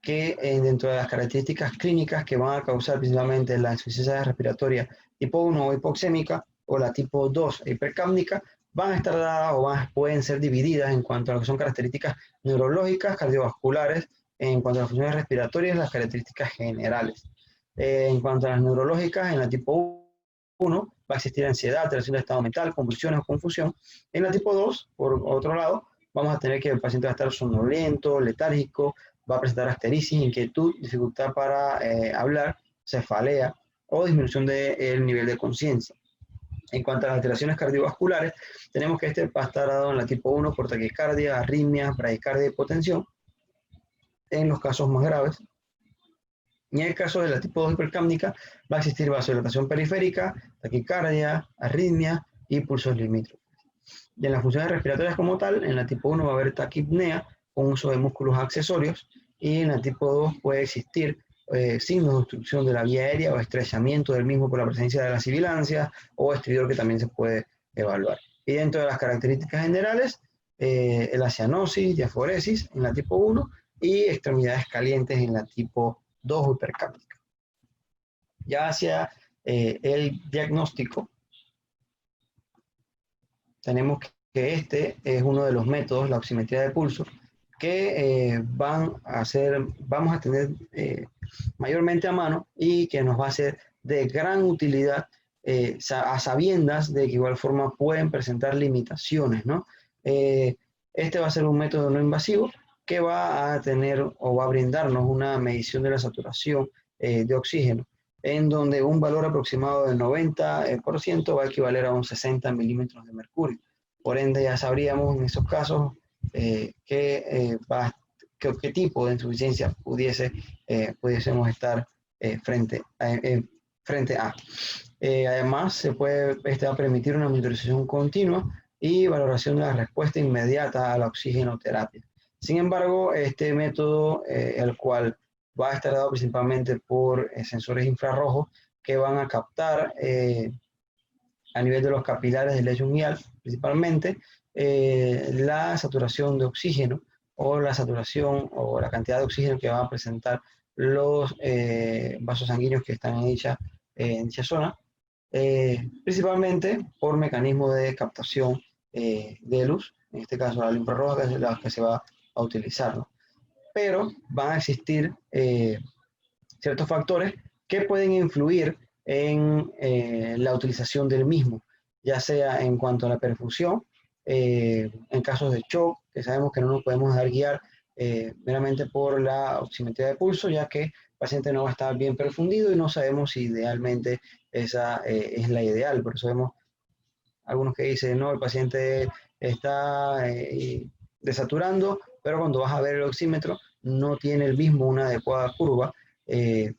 que dentro de las características clínicas que van a causar principalmente la insuficiencia respiratoria tipo 1 o hipoxémica o la tipo 2 hipercápnica, van a estar dadas o pueden ser divididas en cuanto a lo que son características neurológicas, cardiovasculares, en cuanto a las funciones respiratorias, las características generales. En cuanto a las neurológicas, en la tipo 1 va a existir ansiedad, alteración de estado mental, convulsiones o confusión. En la tipo 2, por otro lado, vamos a tener que el paciente va a estar somnoliento, letárgico, va a presentar asterisis, inquietud, dificultad para hablar, cefalea o disminución del nivel de conciencia. En cuanto a las alteraciones cardiovasculares, tenemos que este va a estar dado en la tipo 1 por taquicardia, arritmia, bradicardia y hipotensión, en los casos más graves. Y en el caso de la tipo 2 hipercápnica, va a existir vasodilatación periférica, taquicardia, arritmia y pulsos limítrofes. Y en las funciones respiratorias como tal, en la tipo 1 va a haber taquipnea con uso de músculos accesorios, y en la tipo 2 puede existir signos de obstrucción de la vía aérea o estrechamiento del mismo por la presencia de la sibilancia o estridor, que también se puede evaluar. Y dentro de las características generales, la cianosis, diaforesis en la tipo 1 y extremidades calientes en la tipo 2 hipercápnica. Ya hacia el diagnóstico, tenemos que este es uno de los métodos, la oximetría de pulso, que vamos a tener mayormente a mano y que nos va a ser de gran utilidad a sabiendas de que igual forma pueden presentar limitaciones, ¿no? Este va a ser un método no invasivo que va a tener o va a brindarnos una medición de la saturación de oxígeno, en donde un valor aproximado del 90% va a equivaler a un 60 milímetros de mercurio. Por ende, ya sabríamos en esos casos qué tipo de insuficiencia pudiésemos estar frente a. Además, se puede va a permitir una monitorización continua y valoración de la respuesta inmediata a la oxigenoterapia. Sin embargo, este método, el cual va a estar dado principalmente por sensores infrarrojos que van a captar a nivel de los capilares del lecho unguial, principalmente, la saturación de oxígeno o la saturación o la cantidad de oxígeno que van a presentar los vasos sanguíneos que están en dicha zona, principalmente por mecanismo de captación de luz, en este caso la infrarroja, que es la que se va a utilizar, ¿no? Pero van a existir ciertos factores que pueden influir en la utilización del mismo, ya sea en cuanto a la perfusión, en casos de shock, que sabemos que no nos podemos dejar guiar meramente por la oximetría de pulso, ya que el paciente no va a estar bien perfundido y no sabemos si idealmente esa es la ideal. Por eso vemos algunos que dicen, no, el paciente está desaturando, pero cuando vas a ver el oxímetro no tiene el mismo una adecuada curva de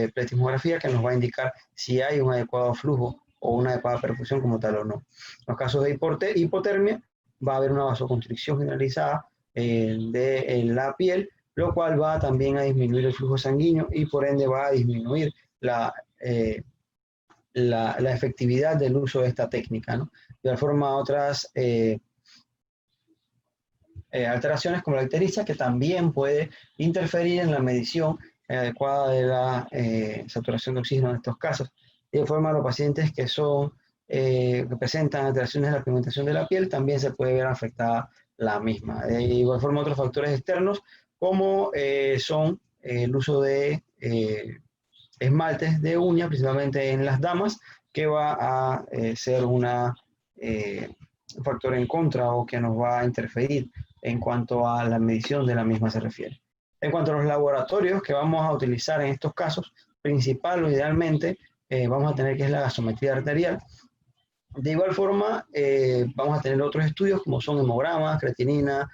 pletismografía que nos va a indicar si hay un adecuado flujo o una adecuada perfusión como tal o no. En los casos de hipotermia va a haber una vasoconstricción generalizada de la piel, lo cual va también a disminuir el flujo sanguíneo y por ende va a disminuir la efectividad del uso de esta técnica, ¿no? De igual forma, otras alteraciones como la ictericia, que también puede interferir en la medición adecuada de la saturación de oxígeno en estos casos. De igual forma, los pacientes que presentan alteraciones de la pigmentación de la piel, también se puede ver afectada la misma. De igual forma, otros factores externos, como son el uso de esmaltes de uña, principalmente en las damas, que va a ser un factor en contra o que nos va a interferir en cuanto a la medición de la misma se refiere. En cuanto a los laboratorios que vamos a utilizar en estos casos, principal o idealmente vamos a tener que es la gasometría arterial. De igual forma, vamos a tener otros estudios como son hemogramas, creatinina,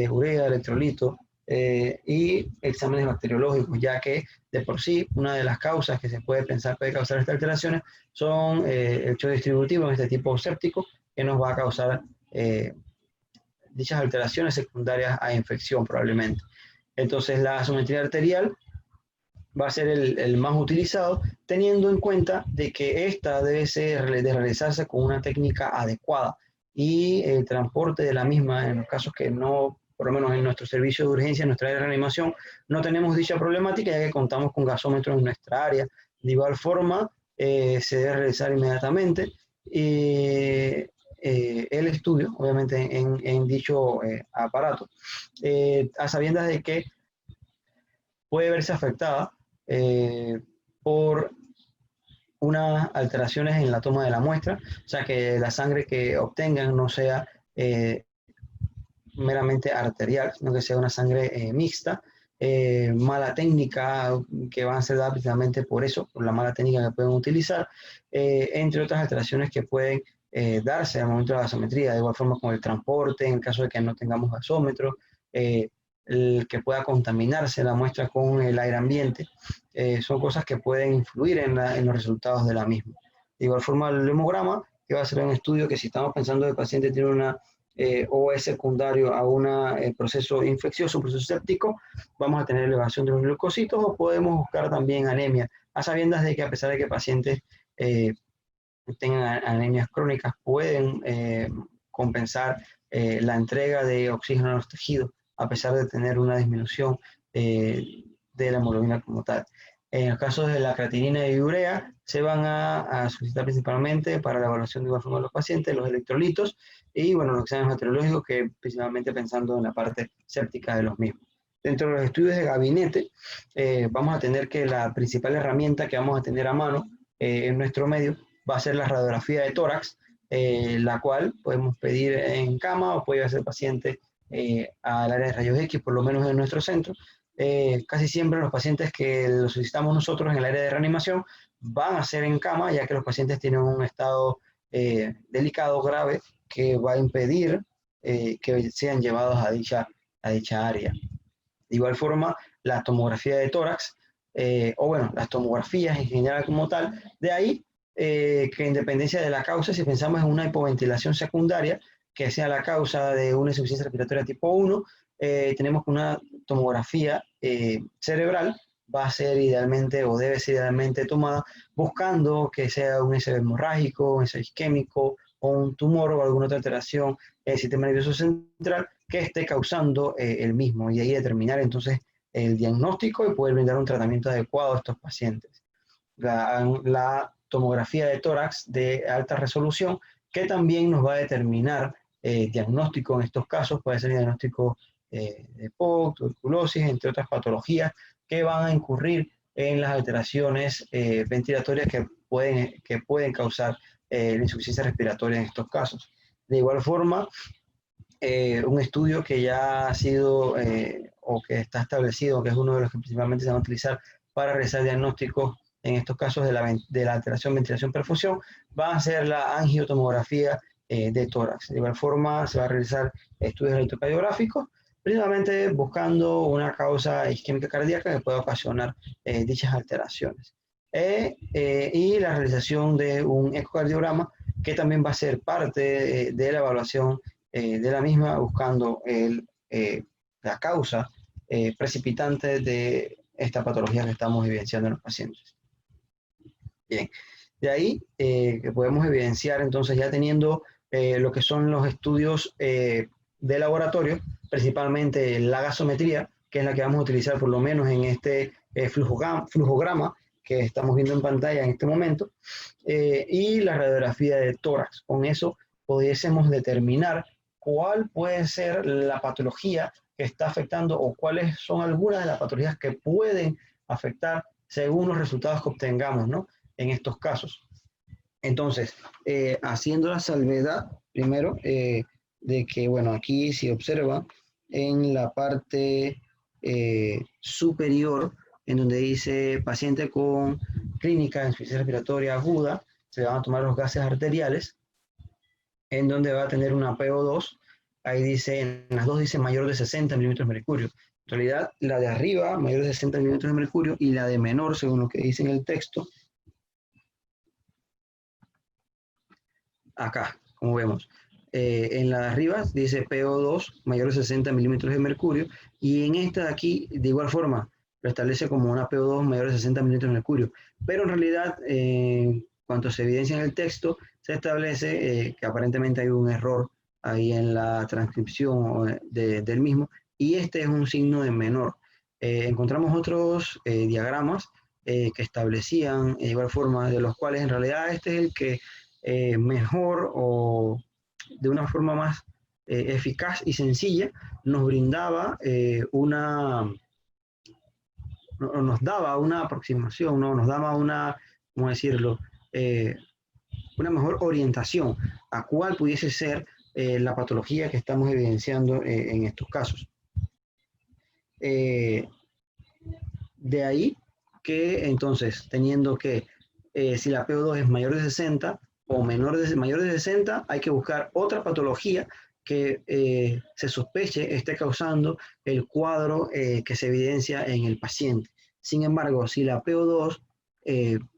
urea, electrolito, y exámenes bacteriológicos, ya que de por sí una de las causas que se puede pensar puede causar estas alteraciones son el shock distributivo en este tipo séptico, que nos va a causar dichas alteraciones secundarias a infección probablemente. Entonces la gasometría arterial va a ser el más utilizado, teniendo en cuenta de que esta debe de realizarse con una técnica adecuada y el transporte de la misma en los casos que no por lo menos en nuestro servicio de urgencia, en nuestra área de reanimación, no tenemos dicha problemática, ya que contamos con gasómetros en nuestra área. De igual forma, se debe realizar inmediatamente el estudio, obviamente en dicho aparato, a sabiendas de que puede verse afectada por unas alteraciones en la toma de la muestra, o sea que la sangre que obtengan no sea meramente arterial, sino que sea una sangre mixta, mala técnica que van a ser dadas precisamente por eso, por la mala técnica que pueden utilizar, entre otras alteraciones que pueden darse al momento de la gasometría, de igual forma con el transporte, en el caso de que no tengamos gasómetro, el que pueda contaminarse la muestra con el aire ambiente, son cosas que pueden influir en los resultados de la misma. De igual forma, el hemograma, que va a ser un estudio que si estamos pensando que el paciente tiene una o es secundario a un proceso infeccioso, un proceso séptico, vamos a tener elevación de los glucocitos o podemos buscar también anemia, a sabiendas de que a pesar de que pacientes tengan anemias crónicas, pueden compensar la entrega de oxígeno a los tejidos, a pesar de tener una disminución de la hemoglobina como tal. En el caso de la creatinina y urea, se van a solicitar principalmente para la evaluación de igual forma de los pacientes, los electrolitos y bueno, los exámenes bacteriológicos, que principalmente pensando en la parte séptica de los mismos. Dentro de los estudios de gabinete, vamos a tener que la principal herramienta que vamos a tener a mano en nuestro medio va a ser la radiografía de tórax, la cual podemos pedir en cama o puede hacer el paciente al área de rayos X, por lo menos en nuestro centro. Casi siempre los pacientes que lo solicitamos nosotros en el área de reanimación van a ser en cama, ya que los pacientes tienen un estado delicado, grave, que va a impedir que sean llevados a dicha área. De igual forma, la tomografía de tórax, o bueno, las tomografías en general como tal, de ahí que en dependencia de la causa, si pensamos en una hipoventilación secundaria, que sea la causa de una insuficiencia respiratoria tipo 1, tenemos que una tomografía cerebral va a ser idealmente o debe ser idealmente tomada buscando que sea un SB hemorrágico, un SB isquémico o un tumor o alguna otra alteración del sistema nervioso central que esté causando el mismo, y de ahí determinar entonces el diagnóstico y poder brindar un tratamiento adecuado a estos pacientes. La tomografía de tórax de alta resolución, que también nos va a determinar diagnóstico en estos casos, puede ser diagnóstico de POC, tuberculosis, entre otras patologías que van a incurrir en las alteraciones ventilatorias que pueden causar la insuficiencia respiratoria en estos casos. De igual forma, un estudio que ya ha sido o que está establecido, que es uno de los que principalmente se van a utilizar para realizar diagnósticos en estos casos de la alteración ventilación-perfusión, va a ser la angiotomografía de tórax. De igual forma, se va a realizar estudios electrocardiográficos, principalmente buscando una causa isquémica cardíaca que pueda ocasionar dichas alteraciones. Y la realización de un ecocardiograma, que también va a ser parte de la evaluación de la misma, buscando la causa precipitante de esta patología que estamos evidenciando en los pacientes. Bien, de ahí que podemos evidenciar entonces ya teniendo lo que son los estudios de laboratorio, principalmente la gasometría, que es la que vamos a utilizar por lo menos en este flujograma que estamos viendo en pantalla en este momento, y la radiografía de tórax. Con eso pudiésemos determinar cuál puede ser la patología que está afectando o cuáles son algunas de las patologías que pueden afectar según los resultados que obtengamos, ¿no?, en estos casos. Entonces, haciendo la salvedad, primero, de que, bueno, aquí si observa en la parte superior, en donde dice paciente con clínica de insuficiencia respiratoria aguda, se van a tomar los gases arteriales, en donde va a tener una PO2, ahí dice, en las dos dice mayor de 60 milímetros de mercurio. En realidad, la de arriba, mayor de 60 milímetros de mercurio, y la de menor, según lo que dice en el texto, acá, como vemos, en la de arriba dice PO2 mayor de 60 milímetros de mercurio, y en esta de aquí, de igual forma, lo establece como una PO2 mayor de 60 milímetros de mercurio, pero en realidad, cuanto se evidencia en el texto, se establece que aparentemente hay un error ahí en la transcripción del mismo, y este es un signo de menor. Encontramos otros diagramas que establecían de igual forma, de los cuales en realidad este es el que mejor o de una forma más eficaz y sencilla nos brindaba nos daba una aproximación, ¿no? Nos daba una, ¿cómo decirlo? Una mejor orientación a cuál pudiese ser la patología que estamos evidenciando en estos casos. De ahí que entonces, teniendo que si la PO2 es mayor de 60 o mayor de 60, hay que buscar otra patología que se sospeche esté causando el cuadro que se evidencia en el paciente. Sin embargo, si la PO2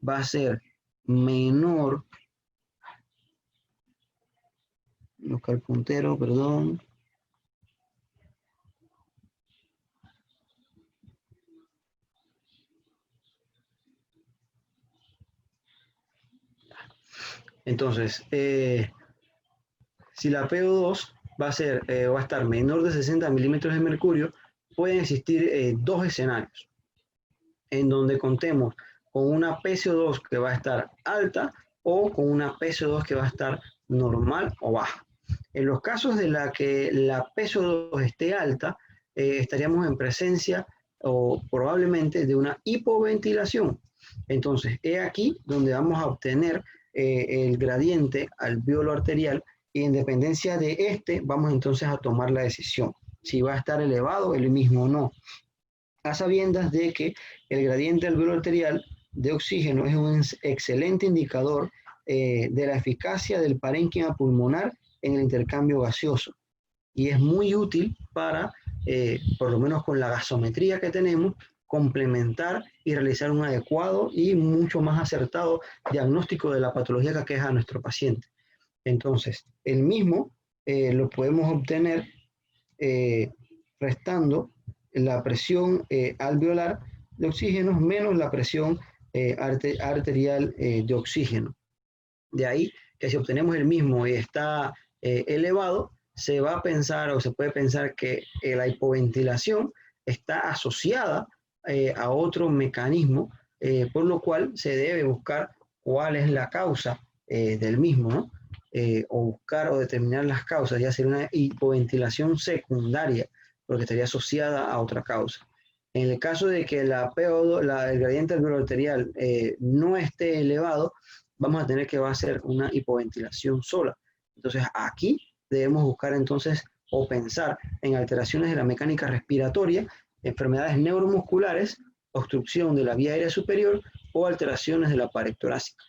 va a ser menor, buscar el puntero, perdón. Entonces, si la PO2 va a estar menor de 60 milímetros de mercurio, pueden existir dos escenarios en donde contemos con una PCO2 que va a estar alta o con una PCO2 que va a estar normal o baja. En los casos de la que la PCO2 esté alta, estaríamos en presencia o probablemente de una hipoventilación. Entonces, es aquí donde vamos a obtener el gradiente alvéolo arterial y en dependencia de este, vamos entonces a tomar la decisión si va a estar elevado el mismo o no, a sabiendas de que el gradiente alvéolo arterial de oxígeno es un excelente indicador de la eficacia del parénquima pulmonar en el intercambio gaseoso y es muy útil para, por lo menos con la gasometría que tenemos, complementar y realizar un adecuado y mucho más acertado diagnóstico de la patología que aqueja a nuestro paciente. Entonces, el mismo lo podemos obtener restando la presión alveolar de oxígeno menos la presión arterial de oxígeno. De ahí que si obtenemos el mismo y está elevado, se va a pensar o se puede pensar que la hipoventilación está asociada a otro mecanismo, por lo cual se debe buscar cuál es la causa del mismo, ¿no? O buscar o determinar las causas, ya sea una hipoventilación secundaria, porque estaría asociada a otra causa. En el caso de que la PO2, el gradiente alvéolo arterial no esté elevado, vamos a tener que va a ser una hipoventilación sola. Entonces aquí debemos buscar entonces o pensar en alteraciones de la mecánica respiratoria, enfermedades neuromusculares, obstrucción de la vía aérea superior o alteraciones de la pared torácica.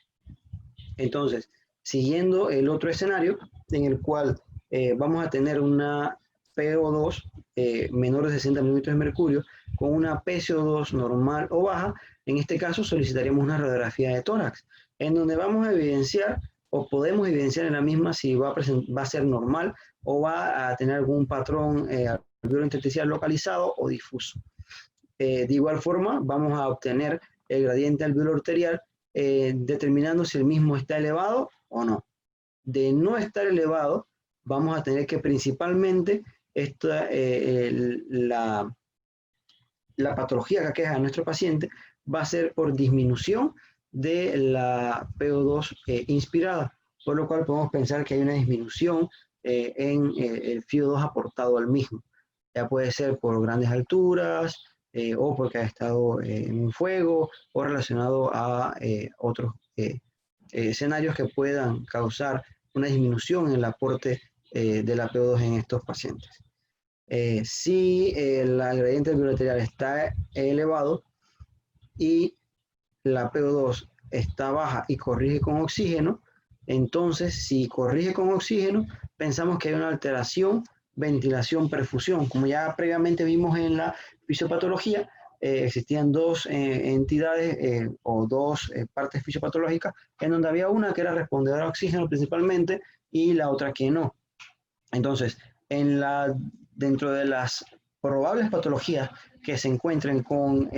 Entonces, siguiendo el otro escenario en el cual vamos a tener una PO2 menor de 60 milímetros de mercurio con una PCO2 normal o baja, en este caso solicitaríamos una radiografía de tórax, en donde vamos a evidenciar o podemos evidenciar en la misma si va a ser normal o va a tener algún patrón alvéolo intersticial localizado o difuso. De igual forma, vamos a obtener el gradiente alvéolo arterial determinando si el mismo está elevado o no. De no estar elevado, vamos a tener que principalmente la patología que aqueja a nuestro paciente va a ser por disminución de la PO2 inspirada, por lo cual podemos pensar que hay una disminución en el FiO2 aportado al mismo. Ya puede ser por grandes alturas o porque ha estado en un fuego o relacionado a otros escenarios que puedan causar una disminución en el aporte de la PO2 en estos pacientes. Si el gradiente alvéolo arterial está elevado y la PO2 está baja y corrige con oxígeno, entonces si corrige con oxígeno, pensamos que hay una alteración ventilación-perfusión. Como ya previamente vimos en la fisiopatología, existían dos entidades o dos partes fisiopatológicas en donde había una que era respondedora a oxígeno principalmente y la otra que no. Entonces, dentro de las probables patologías que se encuentren con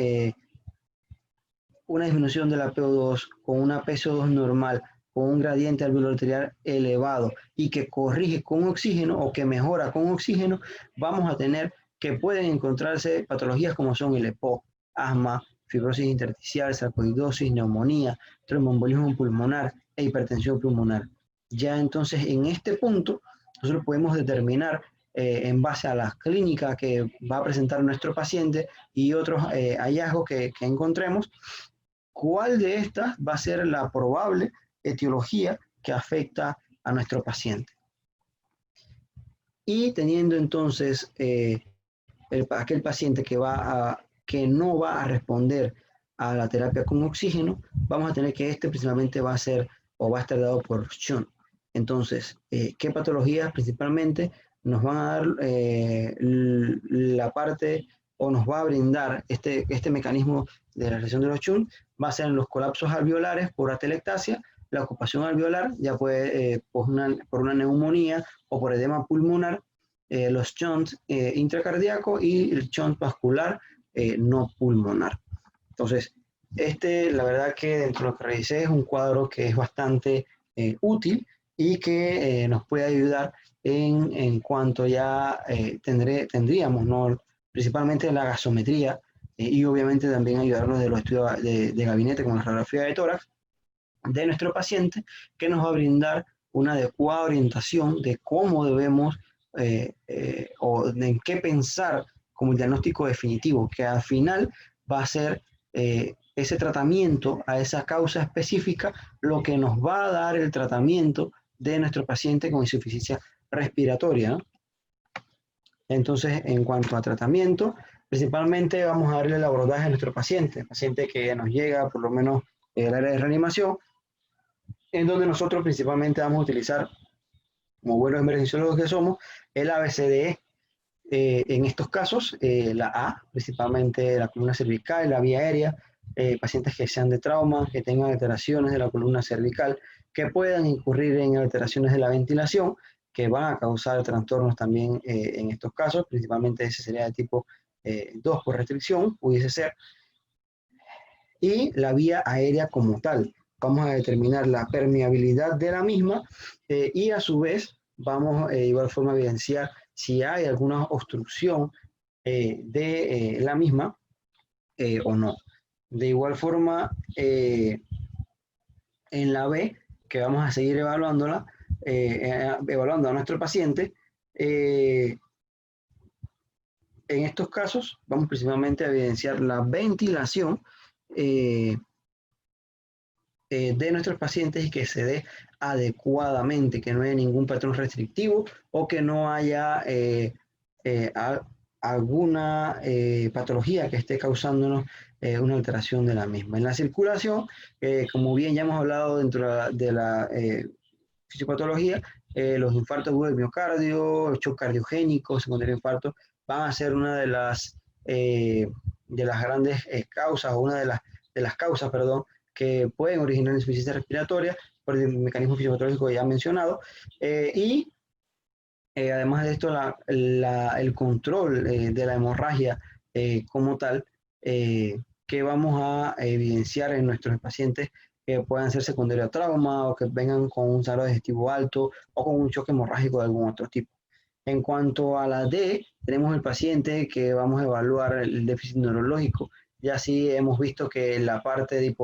una disminución de la PO2, con una PCO2 normal con un gradiente alveolar arterial elevado y que corrige con oxígeno o que mejora con oxígeno, vamos a tener que pueden encontrarse patologías como son el EPOC, asma, fibrosis intersticial, sarcoidosis, neumonía, tromboembolismo pulmonar e hipertensión pulmonar. Ya entonces en este punto nosotros podemos determinar en base a la clínica que va a presentar nuestro paciente y otros hallazgos que encontremos, cuál de estas va a ser la probable etiología que afecta a nuestro paciente. Y teniendo entonces aquel paciente que no va a responder a la terapia con oxígeno, vamos a tener que principalmente va a ser o va a estar dado por shunt. Entonces, ¿qué patologías principalmente nos van a dar la parte o nos va a brindar este mecanismo de la reacción de los shunt? Va a ser en los colapsos alveolares por atelectasia, la ocupación alveolar, ya puede por una neumonía o por edema pulmonar, los shunts intracardíacos y el shunt vascular no pulmonar. Entonces, la verdad que dentro de lo que revisé es un cuadro que es bastante útil y que nos puede ayudar en cuanto ya tendríamos, ¿no? Principalmente la gasometría y obviamente también ayudarnos de los estudios de gabinete con la radiografía de tórax de nuestro paciente, que nos va a brindar una adecuada orientación de cómo debemos o en qué pensar como el diagnóstico definitivo, que al final va a ser ese tratamiento a esa causa específica lo que nos va a dar el tratamiento de nuestro paciente con insuficiencia respiratoria, ¿no? Entonces, en cuanto a tratamiento, principalmente vamos a darle el abordaje a nuestro paciente, paciente que nos llega por lo menos el área de reanimación, en donde nosotros principalmente vamos a utilizar, como buenos emergenciólogos que somos, el ABCDE. En estos casos, la A, principalmente la columna cervical, la vía aérea, pacientes que sean de trauma, que tengan alteraciones de la columna cervical, que puedan incurrir en alteraciones de la ventilación, que van a causar trastornos también en estos casos, principalmente ese sería de tipo 2 por restricción, pudiese ser, y la vía aérea como tal. Vamos a determinar la permeabilidad de la misma y a su vez vamos de igual forma a evidenciar si hay alguna obstrucción de la misma o no. De igual forma, en la B, que vamos a seguir evaluándola, evaluando a nuestro paciente, en estos casos vamos principalmente a evidenciar la ventilación de nuestros pacientes y que se dé adecuadamente, que no haya ningún patrón restrictivo o que no haya alguna patología que esté causándonos una alteración de la misma. En la circulación, como bien ya hemos hablado dentro de la fisiopatología, los infartos agudos del miocardio, el shock cardiogénico, secundario infarto, van a ser una de las grandes causas, o una de las causas, perdón, que pueden originar insuficiencia respiratoria por el mecanismo fisiopatológico ya mencionado, y además de esto, el control de la hemorragia como tal, que vamos a evidenciar en nuestros pacientes que puedan ser secundarios a trauma o que vengan con un sangrado digestivo alto o con un choque hemorrágico de algún otro tipo. En cuanto a la D, tenemos el paciente que vamos a evaluar el déficit neurológico. Ya sí hemos visto que la parte de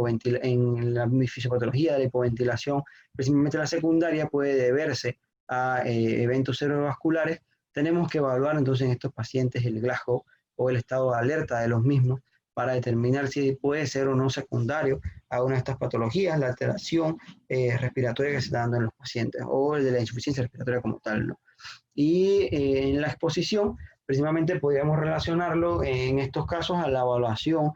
en la fisiopatología de la hipoventilación, principalmente la secundaria, puede deberse a eventos cerebrovasculares. Tenemos que evaluar entonces en estos pacientes el Glasgow o el estado de alerta de los mismos para determinar si puede ser o no secundario a una de estas patologías, la alteración respiratoria que se está dando en los pacientes o el de la insuficiencia respiratoria como tal, ¿no? Y en la exposición, principalmente podríamos relacionarlo en estos casos a la evaluación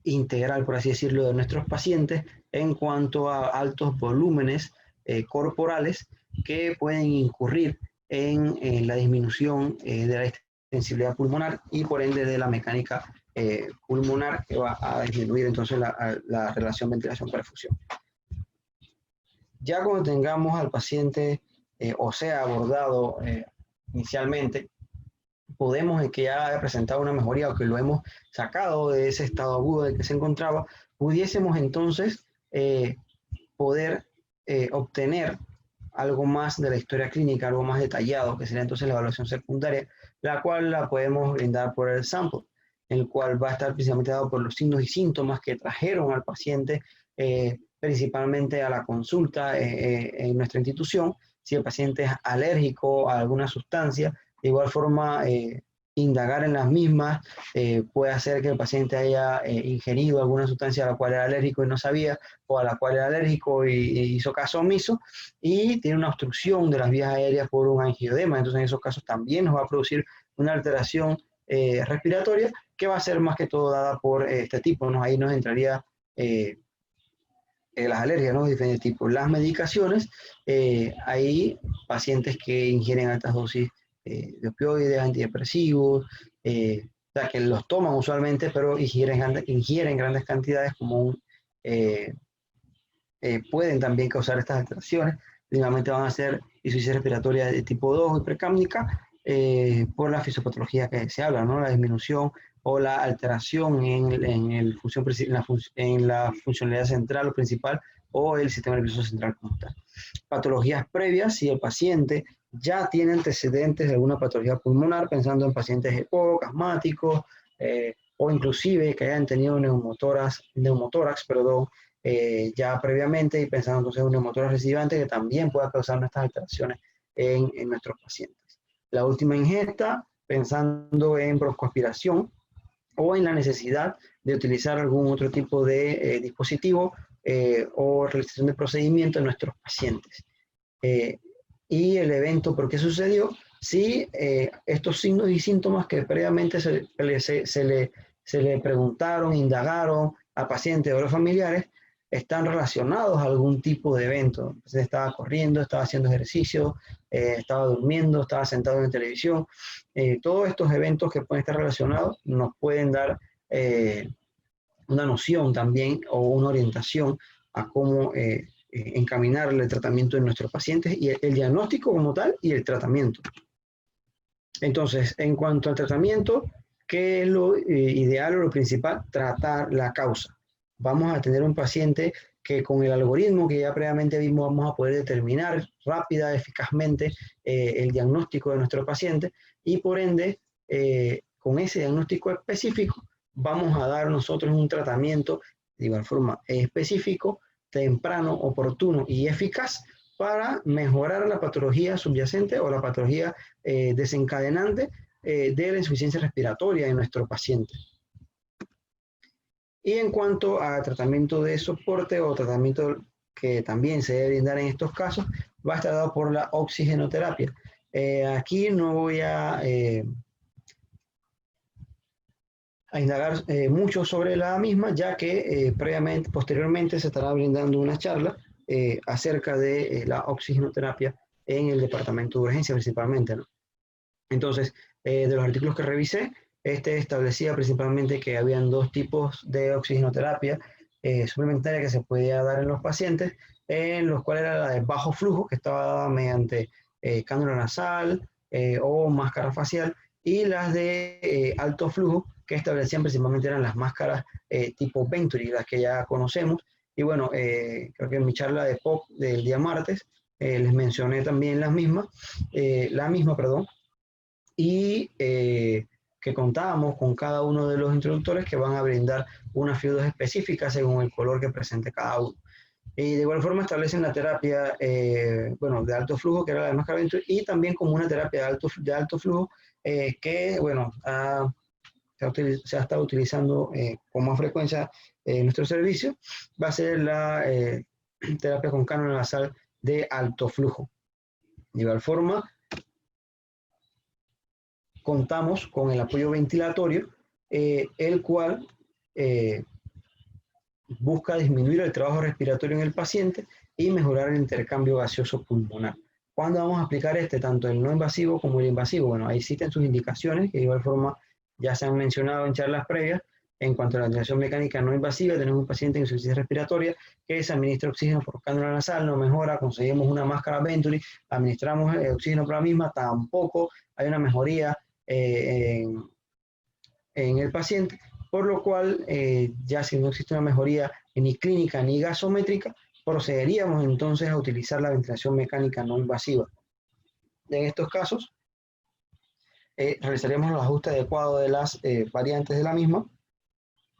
integral, por así decirlo, de nuestros pacientes en cuanto a altos volúmenes corporales que pueden incurrir en la disminución de la extensibilidad pulmonar y por ende de la mecánica pulmonar, que va a disminuir entonces la relación ventilación-perfusión. Ya cuando tengamos al paciente o sea abordado inicialmente, podemos, que ya haya presentado una mejoría o que lo hemos sacado de ese estado agudo del que se encontraba, pudiésemos entonces poder obtener algo más de la historia clínica, algo más detallado, que sería entonces la evaluación secundaria, la cual la podemos brindar por el sample, el cual va a estar precisamente dado por los signos y síntomas que trajeron al paciente, principalmente a la consulta en nuestra institución. Si el paciente es alérgico a alguna sustancia, de igual forma indagar en las mismas puede hacer que el paciente haya ingerido alguna sustancia a la cual era alérgico y no sabía, o a la cual era alérgico y hizo caso omiso, y tiene una obstrucción de las vías aéreas por un angiodema. Entonces en esos casos también nos va a producir una alteración respiratoria que va a ser más que todo dada por este tipo, ¿no? Ahí nos entraría las alergias, ¿no? De diferentes tipos. Las medicaciones, hay pacientes que ingieren altas dosis de opioides, antidepresivos, o sea, que los toman usualmente, pero ingieren grandes cantidades pueden también causar estas alteraciones. Principalmente van a ser insuficiencia respiratoria de tipo 2 y precámnica por la fisiopatología que se habla, ¿no? La disminución o la alteración en la funcionalidad central o principal o el sistema nervioso central como tal. Patologías previas, si el paciente ya tiene antecedentes de alguna patología pulmonar, pensando en pacientes EPOC, asmáticos, o inclusive que hayan tenido neumotórax, ya previamente, y pensando entonces en un neumotórax recidivante que también pueda causar estas alteraciones en nuestros pacientes. La última ingesta, pensando en broncoaspiración o en la necesidad de utilizar algún otro tipo de dispositivo o realización de procedimiento en nuestros pacientes. Y el evento, ¿por qué sucedió? Si estos signos y síntomas que previamente se le preguntaron, indagaron a pacientes o a los familiares, están relacionados a algún tipo de evento. Entonces estaba corriendo, estaba haciendo ejercicio, estaba durmiendo, estaba sentado en televisión. Todos estos eventos que pueden estar relacionados nos pueden dar una noción también o una orientación a cómo encaminar el tratamiento de nuestros pacientes y el diagnóstico como tal y el tratamiento. Entonces, en cuanto al tratamiento, ¿qué es lo ideal o lo principal? Tratar la causa. Vamos a tener un paciente que con el algoritmo que ya previamente vimos vamos a poder determinar rápida, eficazmente el diagnóstico de nuestro paciente y por ende, con ese diagnóstico específico, vamos a dar nosotros un tratamiento de igual forma específico, temprano, oportuno y eficaz para mejorar la patología subyacente o la patología desencadenante de la insuficiencia respiratoria en nuestro paciente. Y en cuanto a tratamiento de soporte o tratamiento que también se debe brindar en estos casos, va a estar dado por la oxigenoterapia. Aquí no voy a indagar mucho sobre la misma, ya que posteriormente se estará brindando una charla acerca de la oxigenoterapia en el departamento de urgencia principalmente, ¿no? Entonces, de los artículos que revisé, este establecía principalmente que habían dos tipos de oxigenoterapia suplementaria que se podía dar en los pacientes, en los cuales era la de bajo flujo, que estaba dada mediante cánula nasal o máscara facial, y las de alto flujo, que establecían principalmente eran las máscaras tipo Venturi, las que ya conocemos. Y bueno, creo que en mi charla de POC del día martes les mencioné también la misma, y que contábamos con cada uno de los introductores que van a brindar unas fluidos específicas según el color que presente cada uno. Y de igual forma establecen la terapia de alto flujo, que era la de máscara Venturi, y también como una terapia de alto flujo que se ha estado utilizando con más frecuencia en nuestro servicio, va a ser la terapia con cánula nasal de alto flujo. De igual forma, contamos con el apoyo ventilatorio, el cual busca disminuir el trabajo respiratorio en el paciente y mejorar el intercambio gaseoso pulmonar. ¿Cuándo vamos a aplicar tanto el no invasivo como el invasivo? Bueno, ahí existen sus indicaciones, que de igual forma ya se han mencionado en charlas previas. En cuanto a la ventilación mecánica no invasiva, tenemos un paciente en insuficiencia respiratoria que se administra oxígeno por cánula nasal, no mejora, conseguimos una máscara Venturi, administramos oxígeno por la misma, tampoco hay una mejoría en el paciente, por lo cual ya si no existe una mejoría ni clínica ni gasométrica, procederíamos entonces a utilizar la ventilación mecánica no invasiva. En estos casos, realizaríamos el ajuste adecuado de las variantes de la misma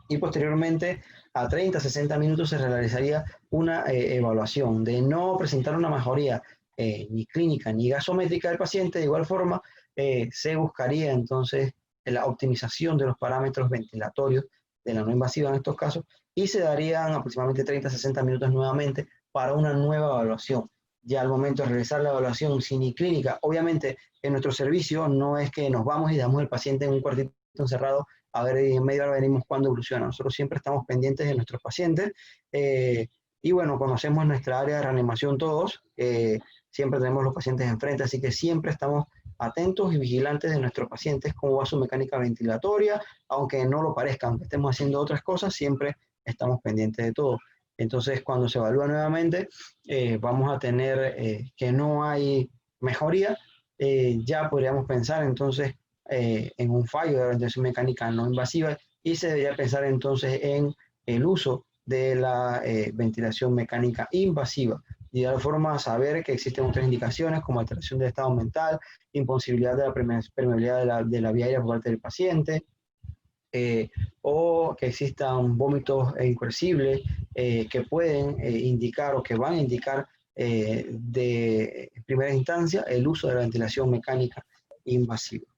y posteriormente a 30-60 minutos se realizaría una evaluación. De no presentar una mejoría ni clínica ni gasométrica del paciente, de igual forma se buscaría entonces la optimización de los parámetros ventilatorios de la no invasiva en estos casos y se darían aproximadamente 30-60 minutos nuevamente para una nueva evaluación. Ya al momento de realizar la evaluación sin clínica, obviamente en nuestro servicio no es que nos vamos y damos al paciente en un cuartito encerrado a ver en media hora venimos cuando evoluciona. Nosotros siempre estamos pendientes de nuestros pacientes y bueno, conocemos nuestra área de reanimación todos, siempre tenemos los pacientes enfrente, así que siempre estamos atentos y vigilantes de nuestros pacientes, cómo va su mecánica ventilatoria, aunque no lo parezca, aunque estemos haciendo otras cosas, siempre estamos pendientes de todo. Entonces, cuando se evalúa nuevamente, vamos a tener que no hay mejoría, ya podríamos pensar entonces en un fallo de la ventilación mecánica no invasiva y se debería pensar entonces en el uso de la ventilación mecánica invasiva. Y de alguna forma saber que existen otras indicaciones como alteración del estado mental, imposibilidad de la permeabilidad de la vía aérea por parte del paciente, o que existan vómitos incoercibles que pueden indicar o que van a indicar de primera instancia el uso de la ventilación mecánica invasiva.